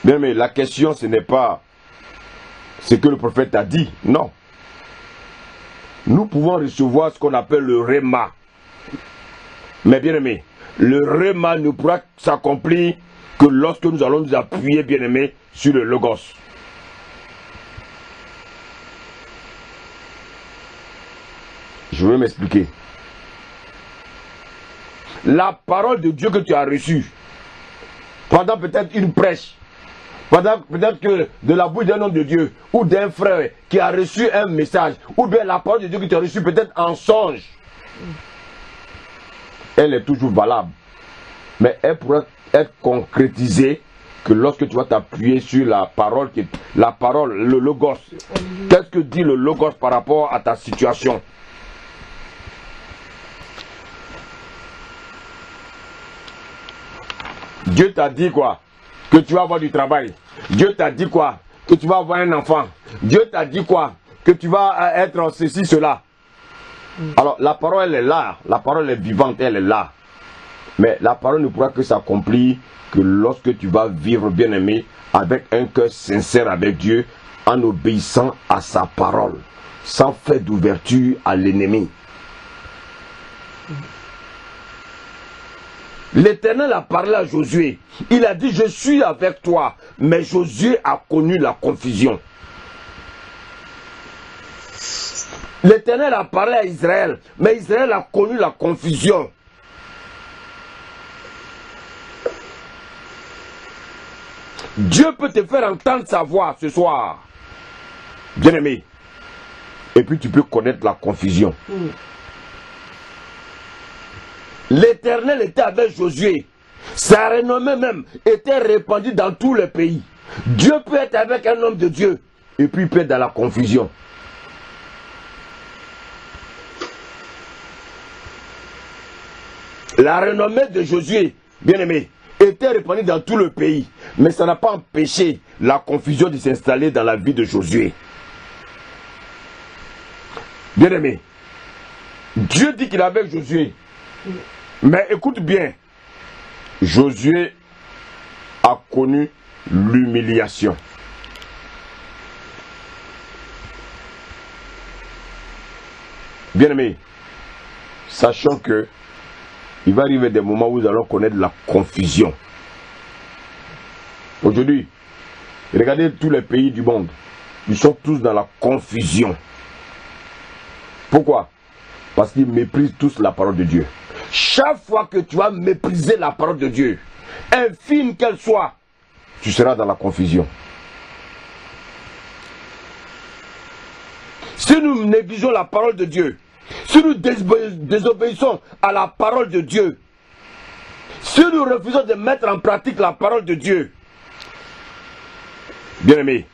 Bien, mais la question ce n'est pas ce que le prophète a dit, non. Nous pouvons recevoir ce qu'on appelle le réma. Mais bien aimé, le réma ne pourra s'accomplir que lorsque nous allons nous appuyer, bien aimé, sur le logos. Je vais m'expliquer. La parole de Dieu que tu as reçue, pendant peut-être une prêche, pendant peut-être que de la bouche d'un homme de Dieu, ou d'un frère qui a reçu un message, ou bien la parole de Dieu que tu as reçue peut-être en songe, elle est toujours valable. Mais elle pourrait être concrétisée que lorsque tu vas t'appuyer sur la parole, le logos. Qu'est-ce que dit le logos par rapport à ta situation? Dieu t'a dit quoi? Que tu vas avoir du travail. Dieu t'a dit quoi? Que tu vas avoir un enfant. Dieu t'a dit quoi? Que tu vas être ceci, cela. Alors la parole elle est là. La parole est vivante, elle est là. Mais la parole ne pourra que s'accomplir que lorsque tu vas vivre, bien-aimé, avec un cœur sincère avec Dieu, en obéissant à sa parole, sans faire d'ouverture à l'ennemi. L'Éternel a parlé à Josué. Il a dit, je suis avec toi. Mais Josué a connu la confusion. L'Éternel a parlé à Israël. Mais Israël a connu la confusion. Dieu peut te faire entendre sa voix ce soir, bien-aimé. Et puis tu peux connaître la confusion. L'Éternel était avec Josué. Sa renommée même était répandue dans tous les pays. Dieu peut être avec un homme de Dieu et puis il peut être dans la confusion. La renommée de Josué, bien-aimé, était répandue dans tout le pays. Mais ça n'a pas empêché la confusion de s'installer dans la vie de Josué. Bien-aimé, Dieu dit qu'il est avec Josué. Mais écoute bien, Josué a connu l'humiliation. Bien-aimé, sachant que il va arriver des moments où nous allons connaître la confusion. Aujourd'hui, regardez tous les pays du monde, ils sont tous dans la confusion. Pourquoi? Parce qu'ils méprisent tous la parole de Dieu. Chaque fois que tu vas mépriser la parole de Dieu, infime qu'elle soit, tu seras dans la confusion. Si nous négligeons la parole de Dieu, si nous désobéissons à la parole de Dieu, si nous refusons de mettre en pratique la parole de Dieu, bien-aimés,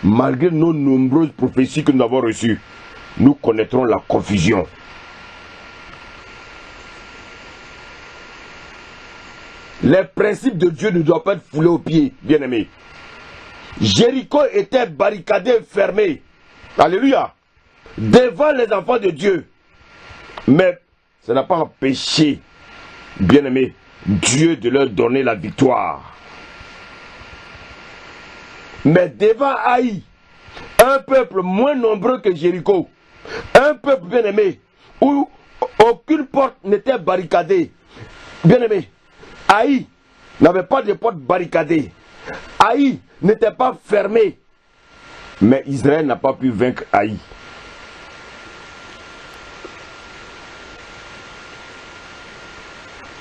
malgré nos nombreuses prophéties que nous avons reçues, nous connaîtrons la confusion. Les principes de Dieu ne doivent pas être foulés aux pieds, bien-aimés. Jéricho était barricadé, fermé. Alléluia. Devant les enfants de Dieu. Mais ça n'a pas empêché, bien-aimés, Dieu de leur donner la victoire. Mais devant Haï, un peuple moins nombreux que Jéricho, un peuple bien-aimé, où aucune porte n'était barricadée, bien-aimé, Haï n'avait pas de porte barricadée. Haï n'était pas fermé. Mais Israël n'a pas pu vaincre Haï.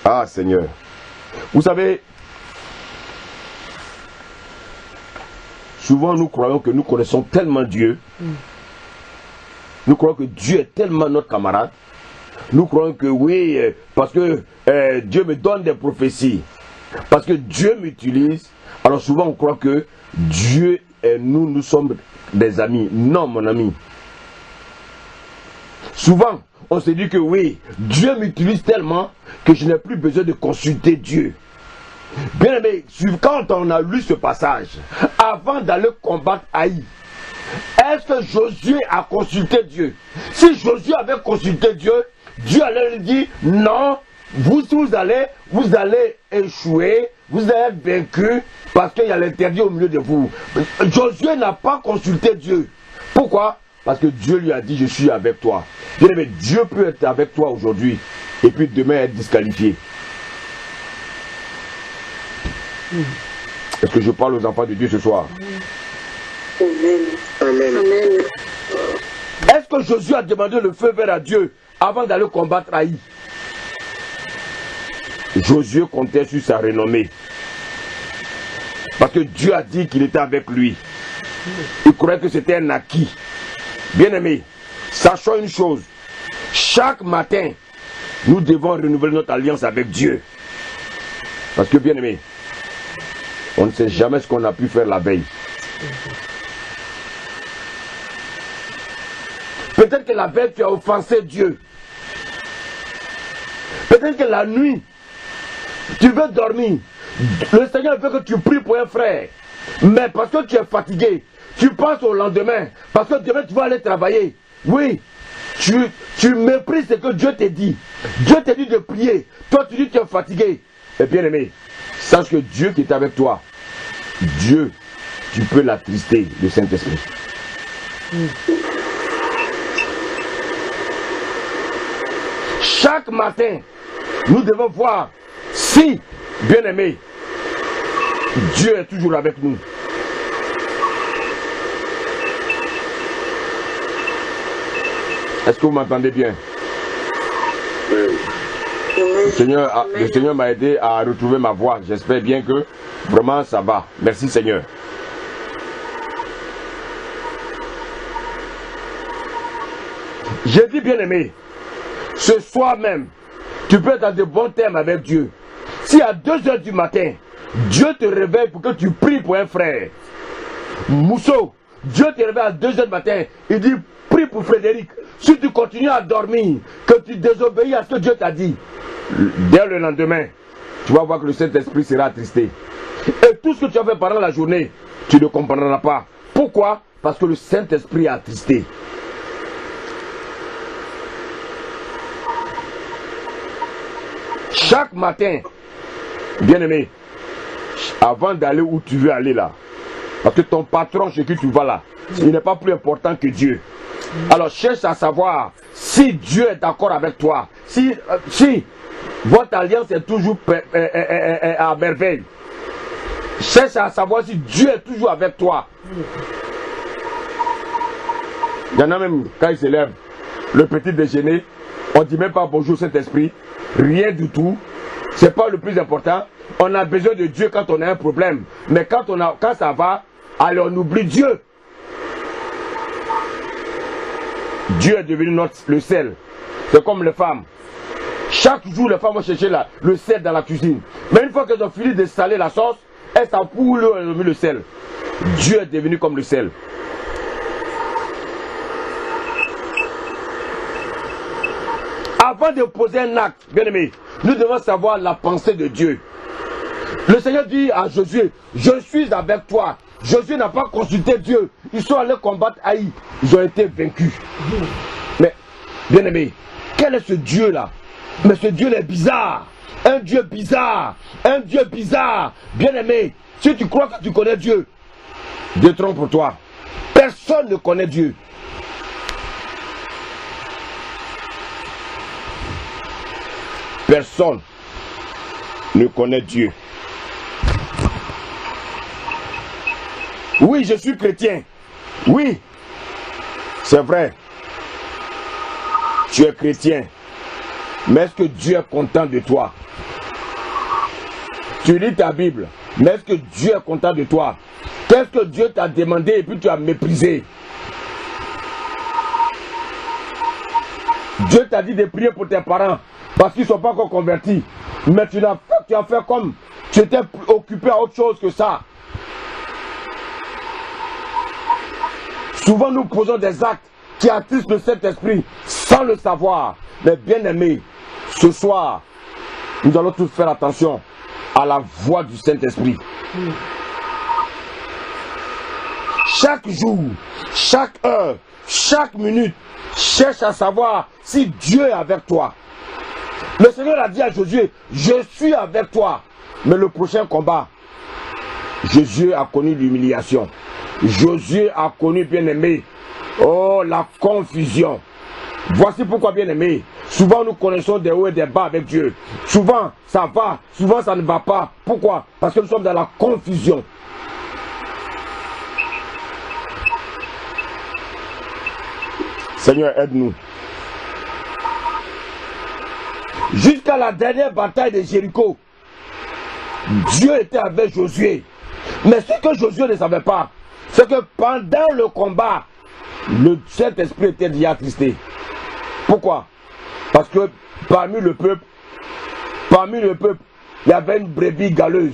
Ah Seigneur. Vous savez, souvent nous croyons que nous connaissons tellement Dieu. Nous croyons que Dieu est tellement notre camarade. Nous croyons que oui, parce que Dieu me donne des prophéties, parce que Dieu m'utilise, alors souvent on croit que Dieu et nous sommes des amis. Non mon ami. Souvent on se dit que oui, Dieu m'utilise tellement que je n'ai plus besoin de consulter Dieu. Bien aimé, quand on a lu ce passage, avant d'aller combattre Haï, est-ce que Josué a consulté Dieu? Si Josué avait consulté Dieu, Dieu allait lui dire, non, vous allez échouer, vous allez être vaincu, parce qu'il y a l'interdit au milieu de vous. Josué n'a pas consulté Dieu. Pourquoi? Parce que Dieu lui a dit, je suis avec toi. Bien aimé, Dieu peut être avec toi aujourd'hui, et puis demain être disqualifié. Est-ce que je parle aux enfants de Dieu ce soir? Amen. Amen. Est-ce Lorsque Josué a demandé le feu vert à Dieu avant d'aller combattre Haï, Josué comptait sur sa renommée. Parce que Dieu a dit qu'il était avec lui. Il croyait que c'était un acquis. Bien-aimés, sachons une chose. Chaque matin, nous devons renouveler notre alliance avec Dieu. Parce que, bien-aimés, on ne sait jamais ce qu'on a pu faire la veille. Peut-être que la veille, tu as offensé Dieu. Peut-être que la nuit, tu veux dormir. Le Seigneur veut que tu pries pour un frère. Mais parce que tu es fatigué, tu penses au lendemain. Parce que demain, tu vas aller travailler. Oui, tu méprises ce que Dieu te dit. Dieu te dit de prier. Toi, tu dis que tu es fatigué. Et bien aimé, sache que Dieu qui est avec toi, Dieu, tu peux l'attrister, le Saint-Esprit. Chaque matin, nous devons voir si, bien aimé, Dieu est toujours avec nous. Est-ce que vous m'entendez bien? Le Seigneur m'a aidé à retrouver ma voix. J'espère bien que vraiment ça va. Merci Seigneur. J'ai dit bien aimé, ce soir même, tu peux être dans de bons termes avec Dieu. Si à 2 h du matin, Dieu te réveille pour que tu pries pour un frère. Mousseau, Dieu te réveille à 2 h du matin, il dit prie pour Frédéric. Si tu continues à dormir, que tu désobéis à ce que Dieu t'a dit, dès le lendemain, tu vas voir que le Saint-Esprit sera attristé. Et tout ce que tu as fait pendant la journée, tu ne comprendras pas. Pourquoi? Parce que le Saint-Esprit est attristé. Chaque matin, bien-aimé, avant d'aller où tu veux aller là, parce que ton patron chez qui tu vas là, il n'est pas plus important que Dieu. Alors cherche à savoir si Dieu est d'accord avec toi, si votre alliance est toujours à merveille. Cherche à savoir si Dieu est toujours avec toi. Il y en a même, quand il se lève, le petit déjeuner, on ne dit même pas bonjour Saint-Esprit, rien du tout. Ce n'est pas le plus important. On a besoin de Dieu quand on a un problème. Mais quand ça va, alors on oublie Dieu. Dieu est devenu le sel. C'est comme les femmes. Chaque jour, les femmes vont chercher le sel dans la cuisine. Mais une fois qu'elles ont fini de saler la sauce, elles s'en foutent, elles ont mis le sel. Dieu est devenu comme le sel. Avant de poser un acte, bien aimé, nous devons savoir la pensée de Dieu. Le Seigneur dit à Josué, je suis avec toi. Josué n'a pas consulté Dieu. Ils sont allés combattre Haï. Ils ont été vaincus. Mais, bien aimé, quel est ce Dieu-là? Mais ce Dieu est bizarre. Un Dieu bizarre. Un Dieu bizarre. Bien aimé, si tu crois que tu connais Dieu, détrompe-toi. Personne ne connaît Dieu. Personne ne connaît Dieu. Oui, je suis chrétien. Oui, c'est vrai. Tu es chrétien. Mais est-ce que Dieu est content de toi? Tu lis ta Bible. Mais est-ce que Dieu est content de toi? Qu'est-ce que Dieu t'a demandé et puis tu as méprisé? Dieu t'a dit de prier pour tes parents parce qu'ils ne sont pas encore convertis. Mais tu as fait comme tu étais occupé à autre chose que ça. Souvent nous posons des actes qui attristent le Saint-Esprit sans le savoir. Mais bien aimés, ce soir, nous allons tous faire attention à la voix du Saint-Esprit. Chaque jour, chaque heure, chaque minute, cherche à savoir si Dieu est avec toi. Le Seigneur a dit à Josué, je suis avec toi. Mais le prochain combat, Josué a connu l'humiliation. Josué a connu, bien aimé, oh, la confusion. Voici pourquoi, bien aimé, souvent nous connaissons des hauts et des bas avec Dieu. Souvent ça va, souvent ça ne va pas. Pourquoi? Parce que nous sommes dans la confusion. Seigneur, aide-nous. Jusqu'à la dernière bataille de Jéricho, Dieu était avec Josué. Mais ce que Josué ne savait pas, c'est que pendant le combat, le Saint-Esprit était déjà attristé. Pourquoi? Parce que parmi le peuple, il y avait une brebis galeuse.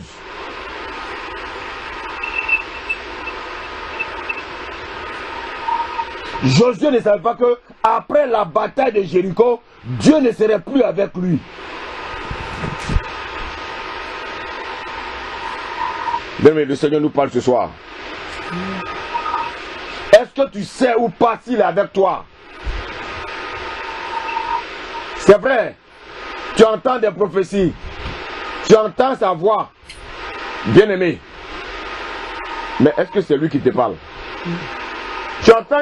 Josué ne savait pas que après la bataille de Jéricho, Dieu ne serait plus avec lui. Mais le Seigneur nous parle ce soir. Est-ce que tu sais ou pas s'il est avec toi? C'est vrai, tu entends des prophéties, tu entends sa voix, bien-aimé. Mais est-ce que c'est lui qui te parle? Tu entends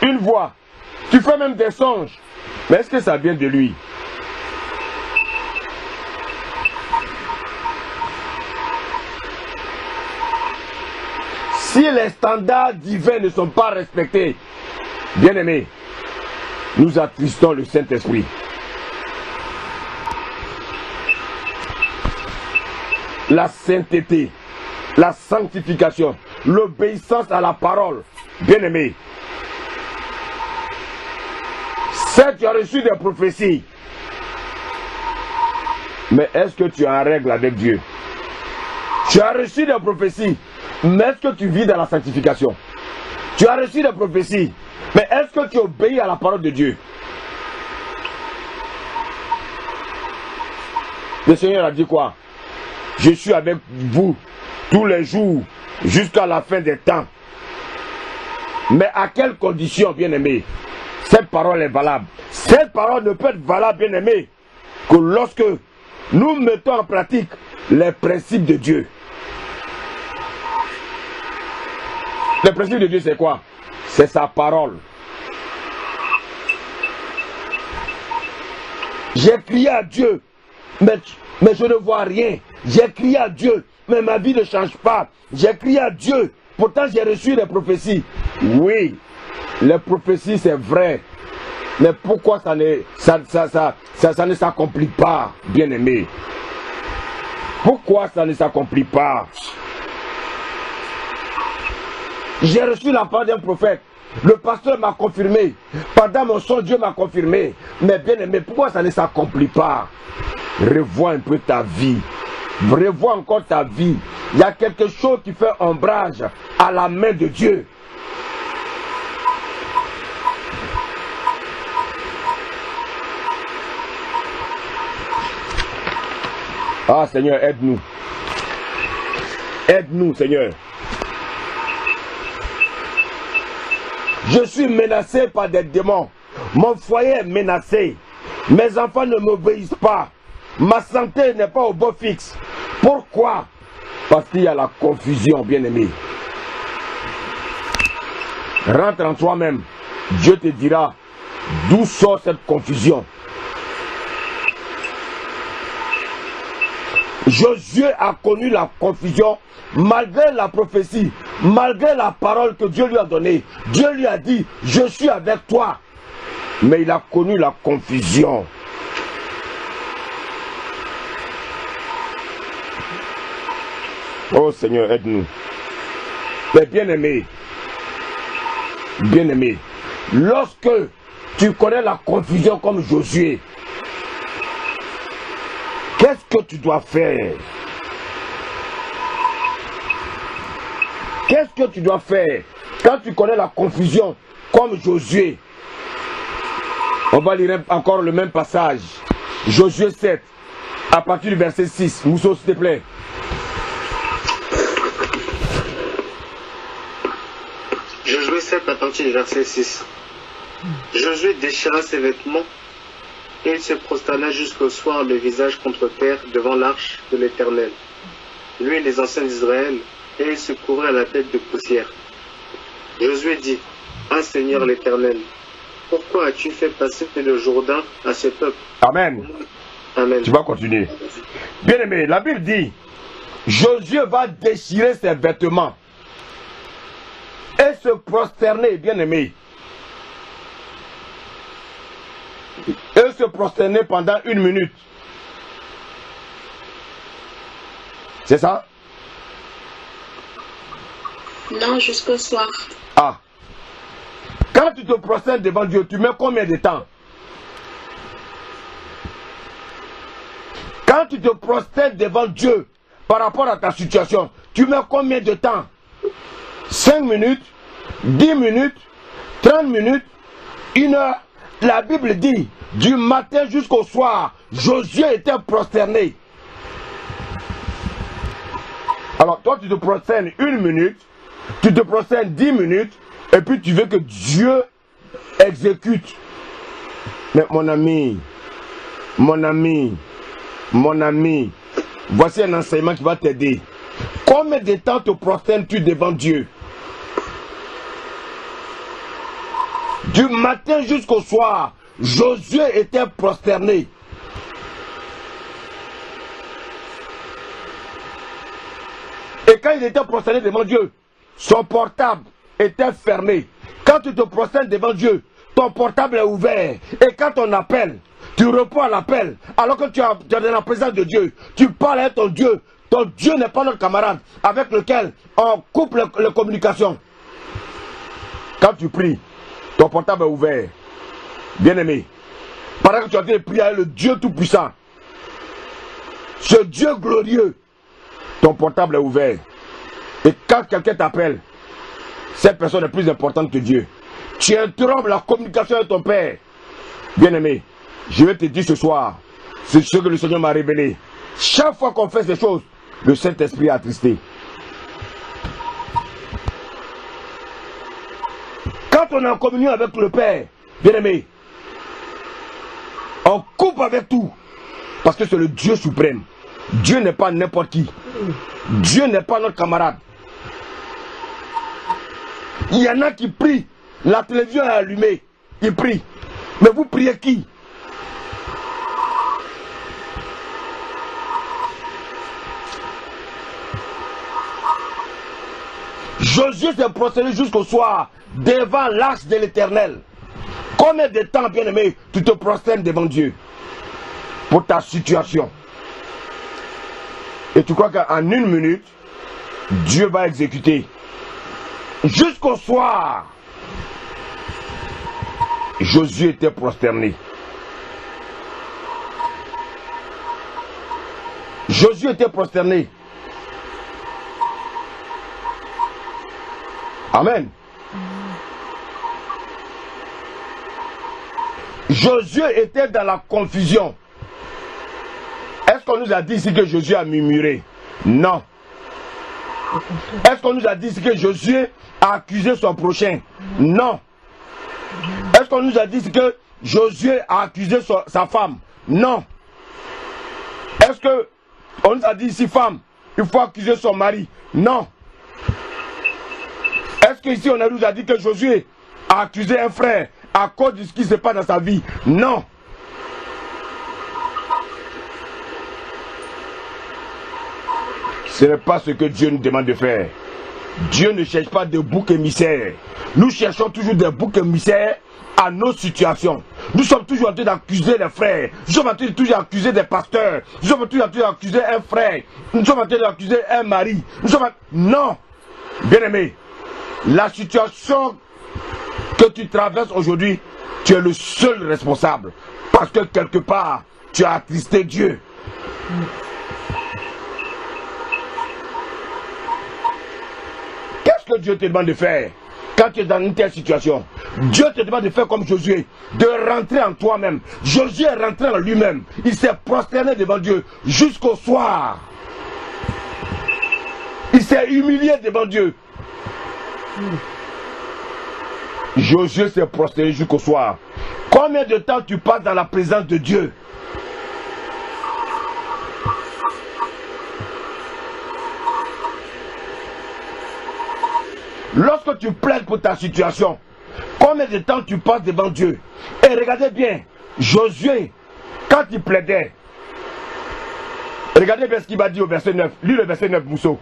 une voix, tu fais même des songes, mais est-ce que ça vient de lui? Si les standards divins ne sont pas respectés, bien-aimés, nous attristons le Saint-Esprit. La sainteté, la sanctification, l'obéissance à la parole, bien-aimés. Certes, tu as reçu des prophéties, mais est-ce que tu es en règle avec Dieu? Tu as reçu des prophéties, mais est-ce que tu vis dans la sanctification? Tu as reçu des prophéties, mais est-ce que tu obéis à la parole de Dieu? Le Seigneur a dit quoi? Je suis avec vous tous les jours jusqu'à la fin des temps. Mais à quelles conditions, bien-aimés? Cette parole est valable. Cette parole ne peut être valable, bien-aimés, que lorsque nous mettons en pratique les principes de Dieu. Le principe de Dieu, c'est quoi? C'est sa parole. J'ai crié à Dieu, mais je ne vois rien. J'ai crié à Dieu, mais ma vie ne change pas. J'ai crié à Dieu, pourtant j'ai reçu des prophéties. Oui, les prophéties c'est vrai. Mais pourquoi ça ne s'accomplit pas, bien-aimé? Pourquoi ça ne s'accomplit pas? J'ai reçu la parole d'un prophète. Le pasteur m'a confirmé. Pendant mon son, Dieu m'a confirmé. Mais bien-aimé, pourquoi ça ne s'accomplit pas? Revois un peu ta vie. Revois encore ta vie. Il y a quelque chose qui fait ombrage à la main de Dieu. Ah Seigneur, aide-nous. Aide-nous, Seigneur. Je suis menacé par des démons. Mon foyer est menacé. Mes enfants ne m'obéissent pas. Ma santé n'est pas au beau fixe. Pourquoi? Parce qu'il y a la confusion, bien-aimé. Rentre en toi-même. Dieu te dira d'où sort cette confusion. Josué a connu la confusion malgré la prophétie, malgré la parole que Dieu lui a donnée. Dieu lui a dit, je suis avec toi. Mais il a connu la confusion. Oh Seigneur, aide-nous. Mais bien-aimé, lorsque tu connais la confusion comme Josué, qu'est-ce que tu dois faire? Qu'est-ce que tu dois faire quand tu connais la confusion comme Josué? On va lire encore le même passage. Josué 7, à partir du verset 6. Mousseau, s'il te plaît. Josué 7, à partir du verset 6. Josué déchira ses vêtements et il se prosterna jusqu'au soir le visage contre terre devant l'arche de l'Éternel. Lui et les anciens d'Israël, et il se couvrait la tête de poussière. Josué dit, ah Seigneur l'Éternel, pourquoi as-tu fait passer le Jourdain à ce peuple? Amen. Amen. Tu vas continuer. Bien-aimé, la Bible dit, Josué va déchirer ses vêtements et se prosterner, bien-aimé. Eux se prosternaient pendant 1 minute. C'est ça? Non, jusqu'au soir. Ah. Quand tu te prosternes devant Dieu, tu mets combien de temps? Quand tu te prosternes devant Dieu par rapport à ta situation, tu mets combien de temps? 5 minutes, 10 minutes, 30 minutes, 1 heure. La Bible dit, du matin jusqu'au soir, Josué était prosterné. Alors toi tu te prosternes 1 minute, tu te prosternes 10 minutes, et puis tu veux que Dieu exécute. Mais mon ami, voici un enseignement qui va t'aider. Combien de temps te prosternes-tu devant Dieu? Du matin jusqu'au soir, Josué était prosterné. Et quand il était prosterné devant Dieu, son portable était fermé. Quand tu te prosternes devant Dieu, ton portable est ouvert. Et quand on appelle, tu réponds à l'appel. Alors que tu es dans la présence de Dieu, tu parles avec ton Dieu. Ton Dieu n'est pas notre camarade avec lequel on coupe les communications. Quand tu pries, ton portable est ouvert. Bien-aimé, pendant que tu as été prié avec le Dieu Tout-Puissant, ce Dieu glorieux, ton portable est ouvert. Et quand quelqu'un t'appelle, cette personne est plus importante que Dieu. Tu interrompes la communication avec ton Père. Bien-aimé, je vais te dire ce soir, c'est ce que le Seigneur m'a révélé. Chaque fois qu'on fait ces choses, le Saint-Esprit est attristé. Quand on est en communion avec le Père, bien-aimé, on coupe avec tout. Parce que c'est le Dieu suprême. Dieu n'est pas n'importe qui. Dieu n'est pas notre camarade. Il y en a qui prient. La télévision est allumée. Ils prient. Mais vous priez qui? Josué s'est prosterné jusqu'au soir devant l'arche de l'Éternel. Combien de temps, bien-aimé, tu te prosternes devant Dieu pour ta situation? Et tu crois qu'en 1 minute, Dieu va exécuter? Jusqu'au soir, Josué était prosterné. Josué était prosterné. Amen. Josué était dans la confusion. Est-ce qu'on nous a dit ici que Josué a murmuré? Non. Est-ce qu'on nous a dit ici que Josué a accusé son prochain? Non. Est-ce qu'on nous a dit ici que Josué a accusé sa femme? Non. Est-ce qu'on nous a dit ici, femme, il faut accuser son mari? Non. Est-ce qu'ici on nous a dit que Josué a accusé un frère à cause de ce qui se passe dans sa vie? Non. Ce n'est pas ce que Dieu nous demande de faire. Dieu ne cherche pas de boucs émissaires. Nous cherchons toujours des boucs émissaires à nos situations. Nous sommes toujours en train d'accuser les frères. Nous sommes en train de toujours accuser des pasteurs. Nous sommes toujours en train d'accuser un frère. Nous sommes en train d'accuser un mari. Non. Bien-aimé, la situation que tu traverses aujourd'hui, tu es le seul responsable. Parce que quelque part, tu as attristé Dieu. Qu'est-ce que Dieu te demande de faire quand tu es dans une telle situation? Dieu te demande de faire comme Josué, de rentrer en toi-même. Josué est rentré en lui-même. Il s'est prosterné devant Dieu jusqu'au soir. Il s'est humilié devant Dieu. Josué s'est prosterné jusqu'au soir. Combien de temps tu passes dans la présence de Dieu? Lorsque tu plaides pour ta situation, combien de temps tu passes devant Dieu? Et regardez bien, Josué, quand il plaidait, regardez bien ce qu'il m'a dit au verset 9. Lis le verset 9, Mousseau.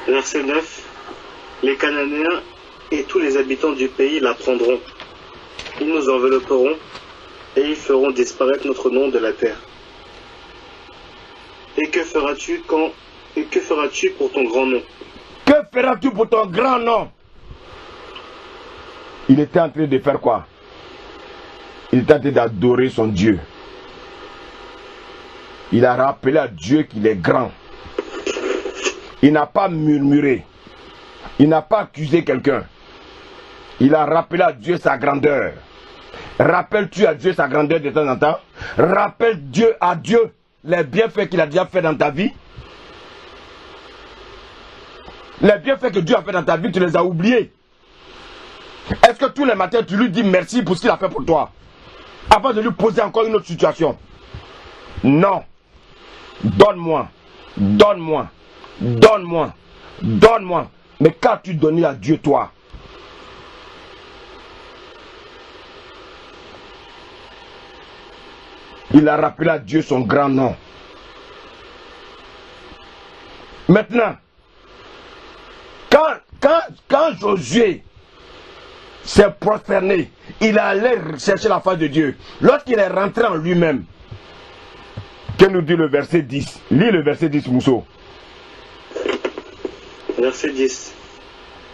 Verset 9. Les Cananéens et tous les habitants du pays l'apprendront. Ils nous envelopperont et ils feront disparaître notre nom de la terre. Et que feras-tu pour ton grand nom? Que feras-tu pour ton grand nom? Il était en train de faire quoi? Il était en train d'adorer son Dieu. Il a rappelé à Dieu qu'il est grand. Il n'a pas murmuré. Il n'a pas accusé quelqu'un. Il a rappelé à Dieu sa grandeur. Rappelles-tu à Dieu sa grandeur de temps en temps? Rappelle à Dieu les bienfaits qu'il a déjà fait dans ta vie. Les bienfaits que Dieu a fait dans ta vie, tu les as oubliés. Est-ce que tous les matins tu lui dis merci pour ce qu'il a fait pour toi, avant de lui poser encore une autre situation? Non. Donne-moi, donne-moi, donne-moi, donne-moi. Mais qu'as-tu donné à Dieu, toi? Il a rappelé à Dieu son grand nom. Maintenant, quand Josué s'est prosterné, il allait chercher la face de Dieu. Lorsqu'il est rentré en lui-même, que nous dit le verset 10? Lis le verset 10, Mousseau. Verset 10.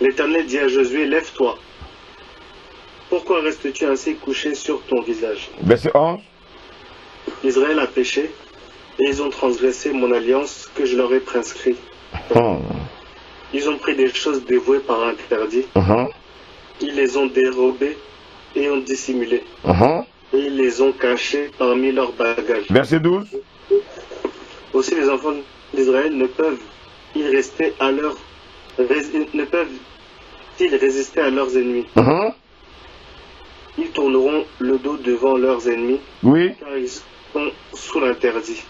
L'Éternel dit à Josué, lève-toi. Pourquoi restes-tu ainsi couché sur ton visage? Verset 11. Israël a péché, et ils ont transgressé mon alliance que je leur ai prescrite. Ils ont pris des choses dévouées par interdit. Ils les ont dérobées et ont dissimulé. Et ils les ont cachées parmi leurs bagages. Verset 12. Aussi les enfants d'Israël ne peuvent-ils résister à leurs ennemis? Ils tourneront le dos devant leurs ennemis, oui, car ils sont sous l'interdit.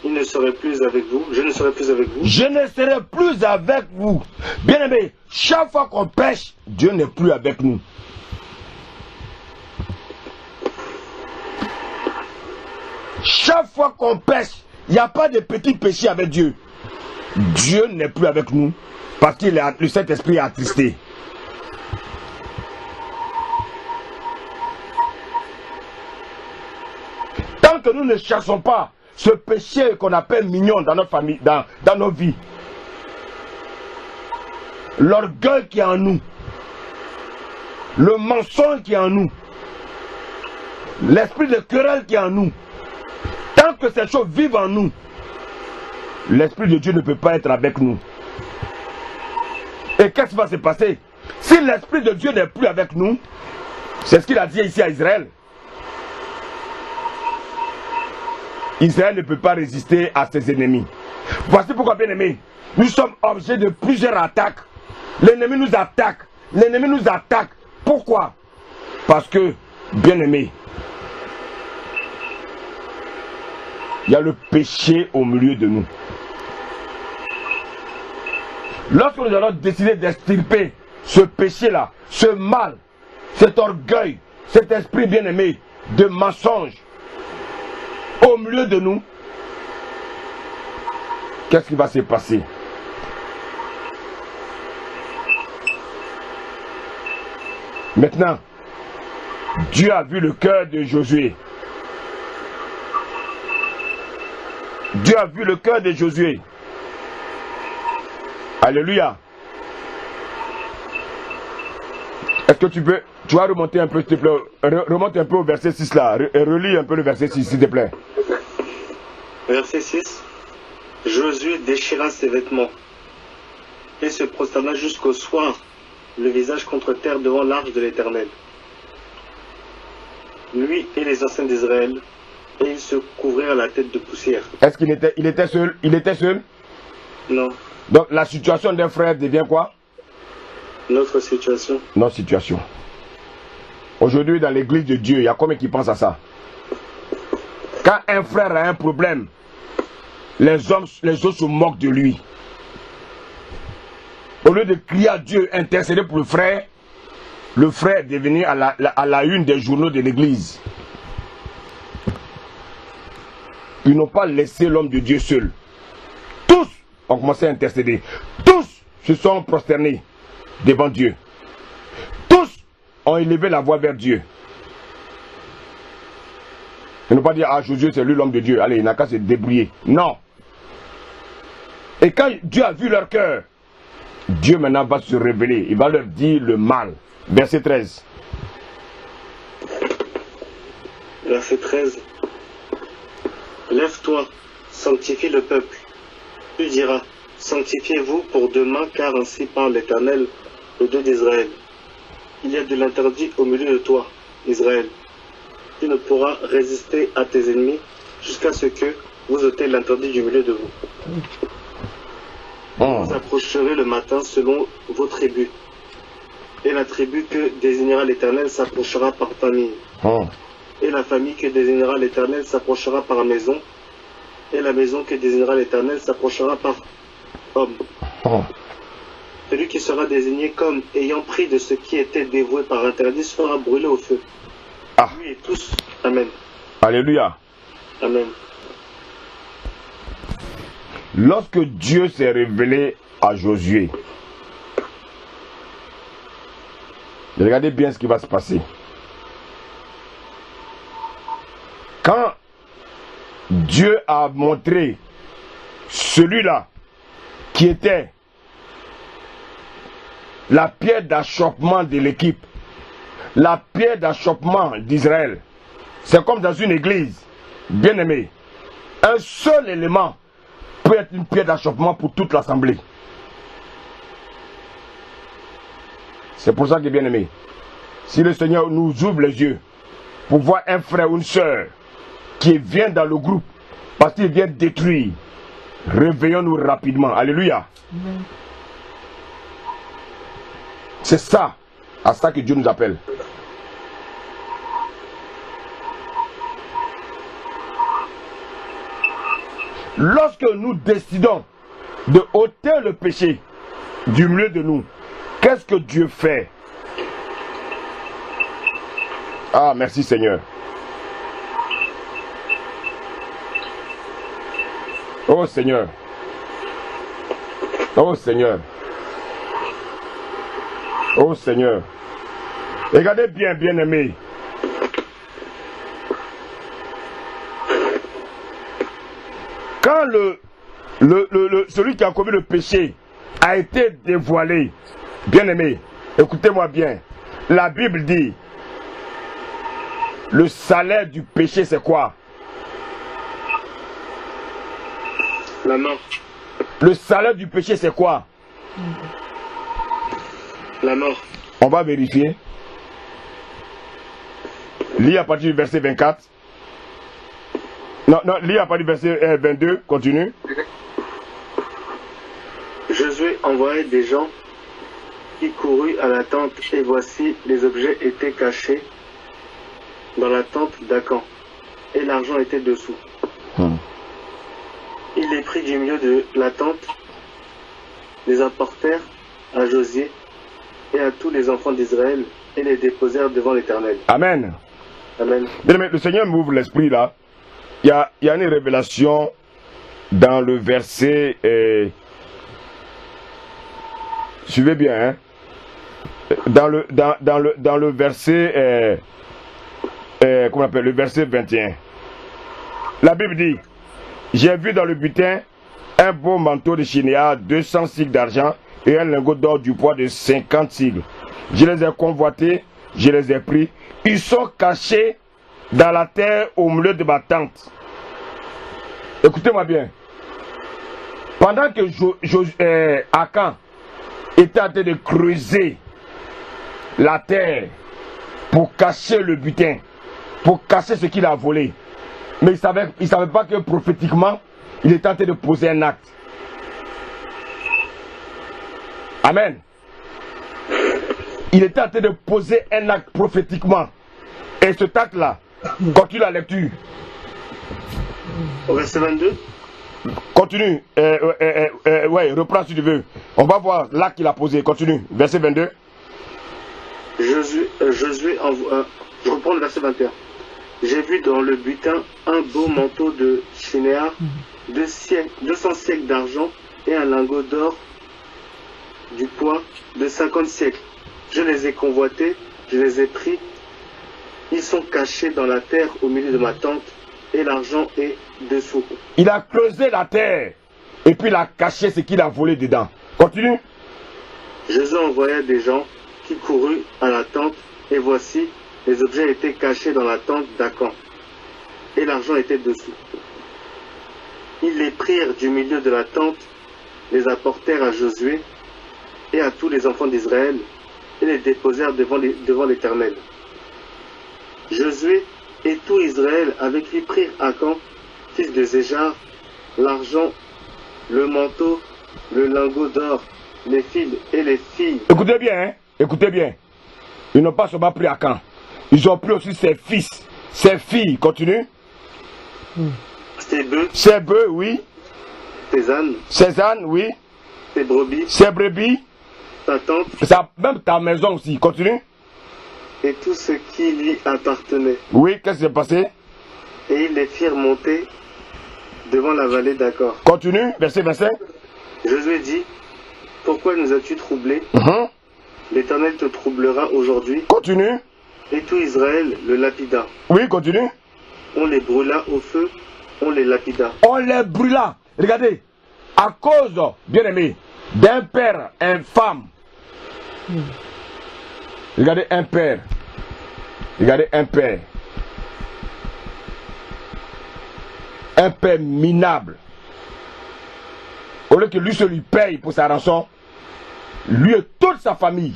Ils ne seraient plus avec vous, je ne serai plus avec vous. Je ne serai plus avec vous. Bien aimé, chaque fois qu'on pêche, Dieu n'est plus avec nous. Chaque fois qu'on pêche, il n'y a pas de petits péchés avec Dieu. Dieu n'est plus avec nous parce que le Saint-Esprit est attristé. Tant que nous ne cherchons pas ce péché qu'on appelle mignon dans notre famille, dans nos vies, l'orgueil qui est en nous, le mensonge qui est en nous, l'esprit de querelle qui est en nous, tant que ces choses vivent en nous, l'Esprit de Dieu ne peut pas être avec nous. Et qu'est-ce qui va se passer? Si l'Esprit de Dieu n'est plus avec nous, c'est ce qu'il a dit ici à Israël. Israël ne peut pas résister à ses ennemis. Voici pourquoi, bien aimés, nous sommes objets de plusieurs attaques. L'ennemi nous attaque. L'ennemi nous attaque. Pourquoi? Parce que, bien aimés, il y a le péché au milieu de nous. Lorsque nous allons décider d'extirper ce péché-là, ce mal, cet orgueil, cet esprit bien-aimé de mensonge au milieu de nous, qu'est-ce qui va se passer? Maintenant, Dieu a vu le cœur de Josué. Dieu a vu le cœur de Josué. Alléluia. Est-ce que tu vas remonter un peu, s'il te plaît? Remonte un peu au verset 6 là. Relis un peu le verset 6, s'il te plaît. Verset 6. Josué déchira ses vêtements et se prosterna jusqu'au soir, le visage contre terre devant l'arche de l'Éternel. Lui et les anciens d'Israël, et ils se couvrirent la tête de poussière. Est-ce qu'il était seul? Il était seul? Non. Donc la situation d'un frère devient quoi? Notre situation. Notre situation. Aujourd'hui dans l'église de Dieu, il y a combien qui pensent à ça? Quand un frère a un problème, les autres se moquent de lui. Au lieu de crier à Dieu, intercéder pour le frère est devenu à la une des journaux de l'église. Ils n'ont pas laissé l'homme de Dieu seul. Tous ont commencé à intercéder. Tous se sont prosternés devant Dieu. Tous ont élevé la voix vers Dieu. Et ne pas dire, ah, Josué, c'est lui l'homme de Dieu. Allez, il n'a qu'à se débrouiller. Non. Et quand Dieu a vu leur cœur, Dieu maintenant va se révéler. Il va leur dire le mal. Verset 13. Verset 13. Lève-toi, sanctifie le peuple. Tu diras, sanctifiez-vous pour demain, car ainsi parle l'Éternel, le Dieu d'Israël. Il y a de l'interdit au milieu de toi, Israël. Tu ne pourras résister à tes ennemis jusqu'à ce que vous ôtez l'interdit du milieu de vous. Vous approcherez le matin selon vos tribus. Et la tribu que désignera l'Éternel s'approchera par famille. Et la famille que désignera l'Éternel s'approchera par maison. Et la maison que désignera l'Éternel s'approchera par homme. Celui qui sera désigné comme ayant pris de ce qui était dévoué par interdit sera brûlé au feu. Lui et tous. Amen. Alléluia. Amen. Lorsque Dieu s'est révélé à Josué, regardez bien ce qui va se passer. Quand Dieu a montré celui-là qui était la pierre d'achoppement de l'équipe, la pierre d'achoppement d'Israël, c'est comme dans une église, bien aimé. Un seul élément peut être une pierre d'achoppement pour toute l'assemblée. C'est pour ça que, bien aimé, si le Seigneur nous ouvre les yeux pour voir un frère ou une soeur qui vient dans le groupe parce qu'il vient détruire, réveillons-nous rapidement. Alléluia. Amen. C'est ça, à ça que Dieu nous appelle. Lorsque nous décidons de ôter le péché du milieu de nous, qu'est-ce que Dieu fait? Ah, merci Seigneur. Oh Seigneur. Oh Seigneur. Oh Seigneur. Regardez bien, bien-aimés. Quand celui qui a commis le péché a été dévoilé, bien-aimé, écoutez-moi bien, la Bible dit, le salaire du péché c'est quoi? La mort. Le salaire du péché c'est quoi? La mort. On va vérifier. Lis à partir du verset 24. Non, lis à partir du verset 22, continue. Josué envoyait des gens qui coururent à la tente, et voici, les objets étaient cachés dans la tente d'Acan, et l'argent était dessous. Il les prit du milieu de la tente, les apportèrent à Josué et à tous les enfants d'Israël, et les déposèrent devant l'Éternel. Amen. Amen. Mais le Seigneur m'ouvre l'esprit là. Il y a une révélation dans le verset. Suivez bien, hein. Dans le verset. Comment on appelle, le verset 21. La Bible dit, j'ai vu dans le butin un beau manteau de chinéa, 200 cycles d'argent et un lingot d'or du poids de 50 cycles. Je les ai convoités, je les ai pris. Ils sont cachés dans la terre au milieu de ma tente. Écoutez-moi bien. Pendant que Acan était en train de creuser la terre pour cacher le butin, pour cacher ce qu'il a volé, mais il ne savait pas que prophétiquement, il était en train de poser un acte. Amen. Il était en train de poser un acte prophétiquement. Et ce acte-là, continue la lecture. Au verset 22. Continue. Ouais, reprends si tu veux. On va voir l'acte qu'il a posé. Continue. Verset 22. Josué je reprends le verset 21. J'ai vu dans le butin un beau manteau de chinéa, 200 siècles d'argent et un lingot d'or du poids de 50 siècles. Je les ai convoités, je les ai pris. Ils sont cachés dans la terre au milieu de ma tente et l'argent est dessous. Il a creusé la terre et puis il a caché ce qu'il a volé dedans. Continue. Josué envoya des gens qui coururent à la tente et voici, les objets étaient cachés dans la tente d'Akan et l'argent était dessous. Ils les prirent du milieu de la tente, les apportèrent à Josué et à tous les enfants d'Israël et les déposèrent devant l'Éternel. Josué et tout Israël avec lui prirent Akan, fils de Zéjar, l'argent, le manteau, le lingot d'or, les fils et les filles. Écoutez bien, hein? Écoutez bien. Ils n'ont pas seulement pris Akan. Ils ont pris aussi ses fils, ses filles. Continue. Ses bœufs, oui. Ses ânes, oui. Ses brebis. Ses brebis. Ta tente. Même ta maison aussi. Continue. Et tout ce qui lui appartenait. Oui, qu'est-ce qui s'est passé? Et ils les firent monter devant la vallée d'Accord. Continue, verset 25. Josué dit, pourquoi nous as-tu troublés? L'Éternel te troublera aujourd'hui. Continue. Et tout Israël le lapida. Oui, continue. On les brûla au feu, on les lapida. On les brûla. Regardez, à cause, bien aimé, d'un père infâme. Regardez un père. Regardez un père. Un père minable. Au lieu que lui se lui paye pour sa rançon, lui et toute sa famille,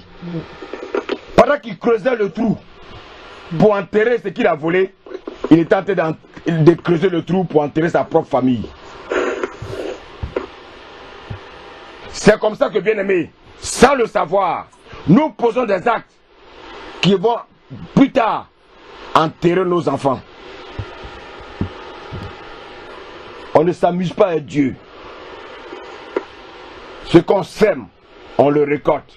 pendant qu'il creusait le trou pour enterrer ce qu'il a volé, il est tenté de creuser le trou pour enterrer sa propre famille. C'est comme ça que, bien aimé, sans le savoir, nous posons des actes qui vont plus tard enterrer nos enfants. On ne s'amuse pas avec Dieu. Ce qu'on sème, on le récolte.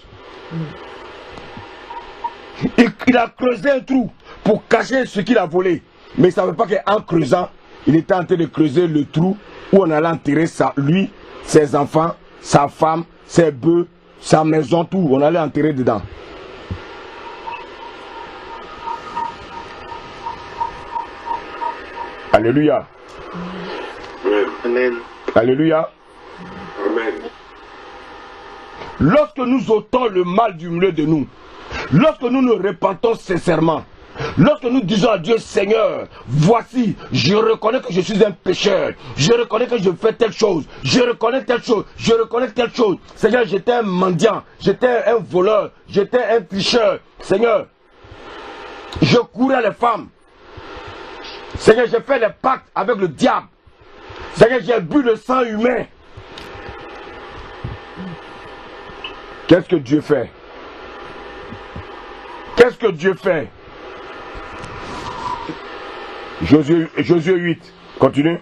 Il a creusé un trou pour cacher ce qu'il a volé. Mais ça ne veut pas qu'en creusant, il était en train de creuser le trou où on allait enterrer lui, ses enfants, sa femme, ses bœufs, sa maison, tout. On allait enterrer dedans. Alléluia. Amen. Alléluia. Amen. Lorsque nous ôtons le mal du milieu de nous, lorsque nous nous repentons sincèrement, lorsque nous disons à Dieu, Seigneur, voici, je reconnais que je suis un pécheur, je reconnais que je fais telle chose, je reconnais telle chose, je reconnais telle chose. Seigneur, j'étais un mendiant, j'étais un voleur, j'étais un tricheur. Seigneur, je courais les femmes. Seigneur, j'ai fait des pactes avec le diable. Seigneur, j'ai bu le sang humain. Qu'est-ce que Dieu fait? Qu'est-ce que Dieu fait? Josué 8, continue.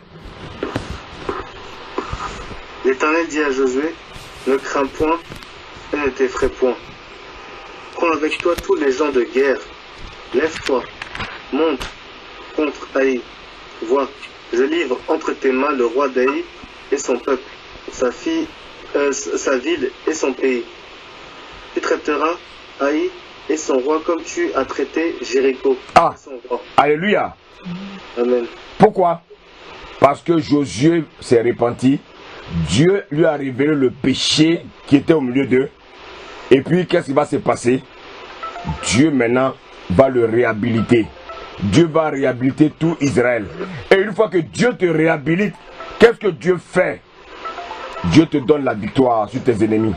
L'Éternel dit à Josué, ne crains point et ne t'effraie point. Prends avec toi tous les gens de guerre. Lève-toi, monte contre Haï. Vois, je livre entre tes mains le roi d'Haï et son peuple, sa ville et son pays. Tu traiteras Haï et son roi comme tu as traité Jéricho et son roi. Alléluia. Amen. Pourquoi? Parce que Josué s'est repenti. Dieu lui a révélé le péché qui était au milieu d'eux. Et puis, qu'est-ce qui va se passer? Dieu maintenant va le réhabiliter. Dieu va réhabiliter tout Israël. Et une fois que Dieu te réhabilite, qu'est-ce que Dieu fait? Dieu te donne la victoire sur tes ennemis.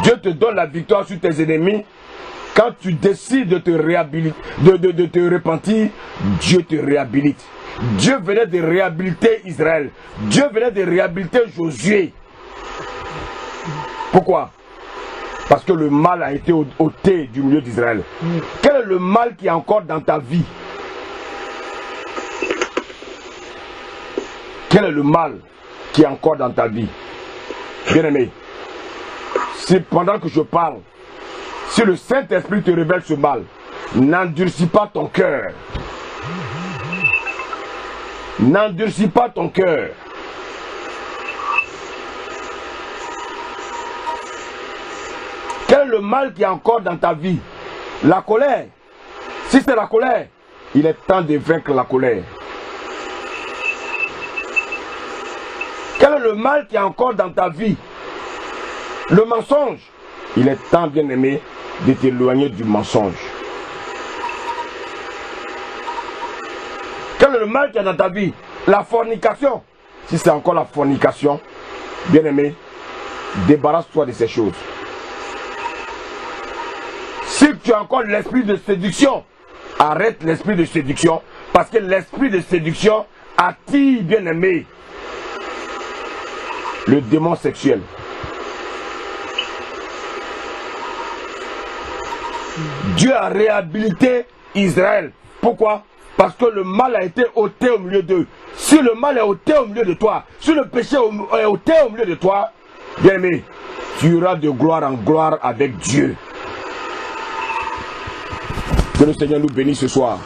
Dieu te donne la victoire sur tes ennemis. Quand tu décides de te réhabiliter, de te repentir, Dieu te réhabilite. Dieu venait de réhabiliter Israël. Dieu venait de réhabiliter Josué. Pourquoi? Parce que le mal a été ôté du milieu d'Israël. Quel est le mal qui est encore dans ta vie? Quel est le mal qui est encore dans ta vie? Bien-aimé, si pendant que je parle, si le Saint-Esprit te révèle ce mal, n'endurcis pas ton cœur. N'endurcis pas ton cœur. Quel est le mal qui est encore dans ta vie? La colère. Si c'est la colère, il est temps de vaincre la colère. Quel est le mal qui est encore dans ta vie? Le mensonge. Il est temps, bien-aimé, de t'éloigner du mensonge. Quel est le mal qui est dans ta vie? La fornication. Si c'est encore la fornication, bien-aimé, débarrasse-toi de ces choses. Si tu as encore l'esprit de séduction, arrête l'esprit de séduction, parce que l'esprit de séduction attire, bien-aimé, le démon sexuel. Dieu a réhabilité Israël. Pourquoi? Parce que le mal a été ôté au milieu d'eux. Si le mal est ôté au milieu de toi, si le péché est ôté au milieu de toi, bien aimé, tu iras de gloire en gloire avec Dieu. Que le Seigneur nous bénisse ce soir.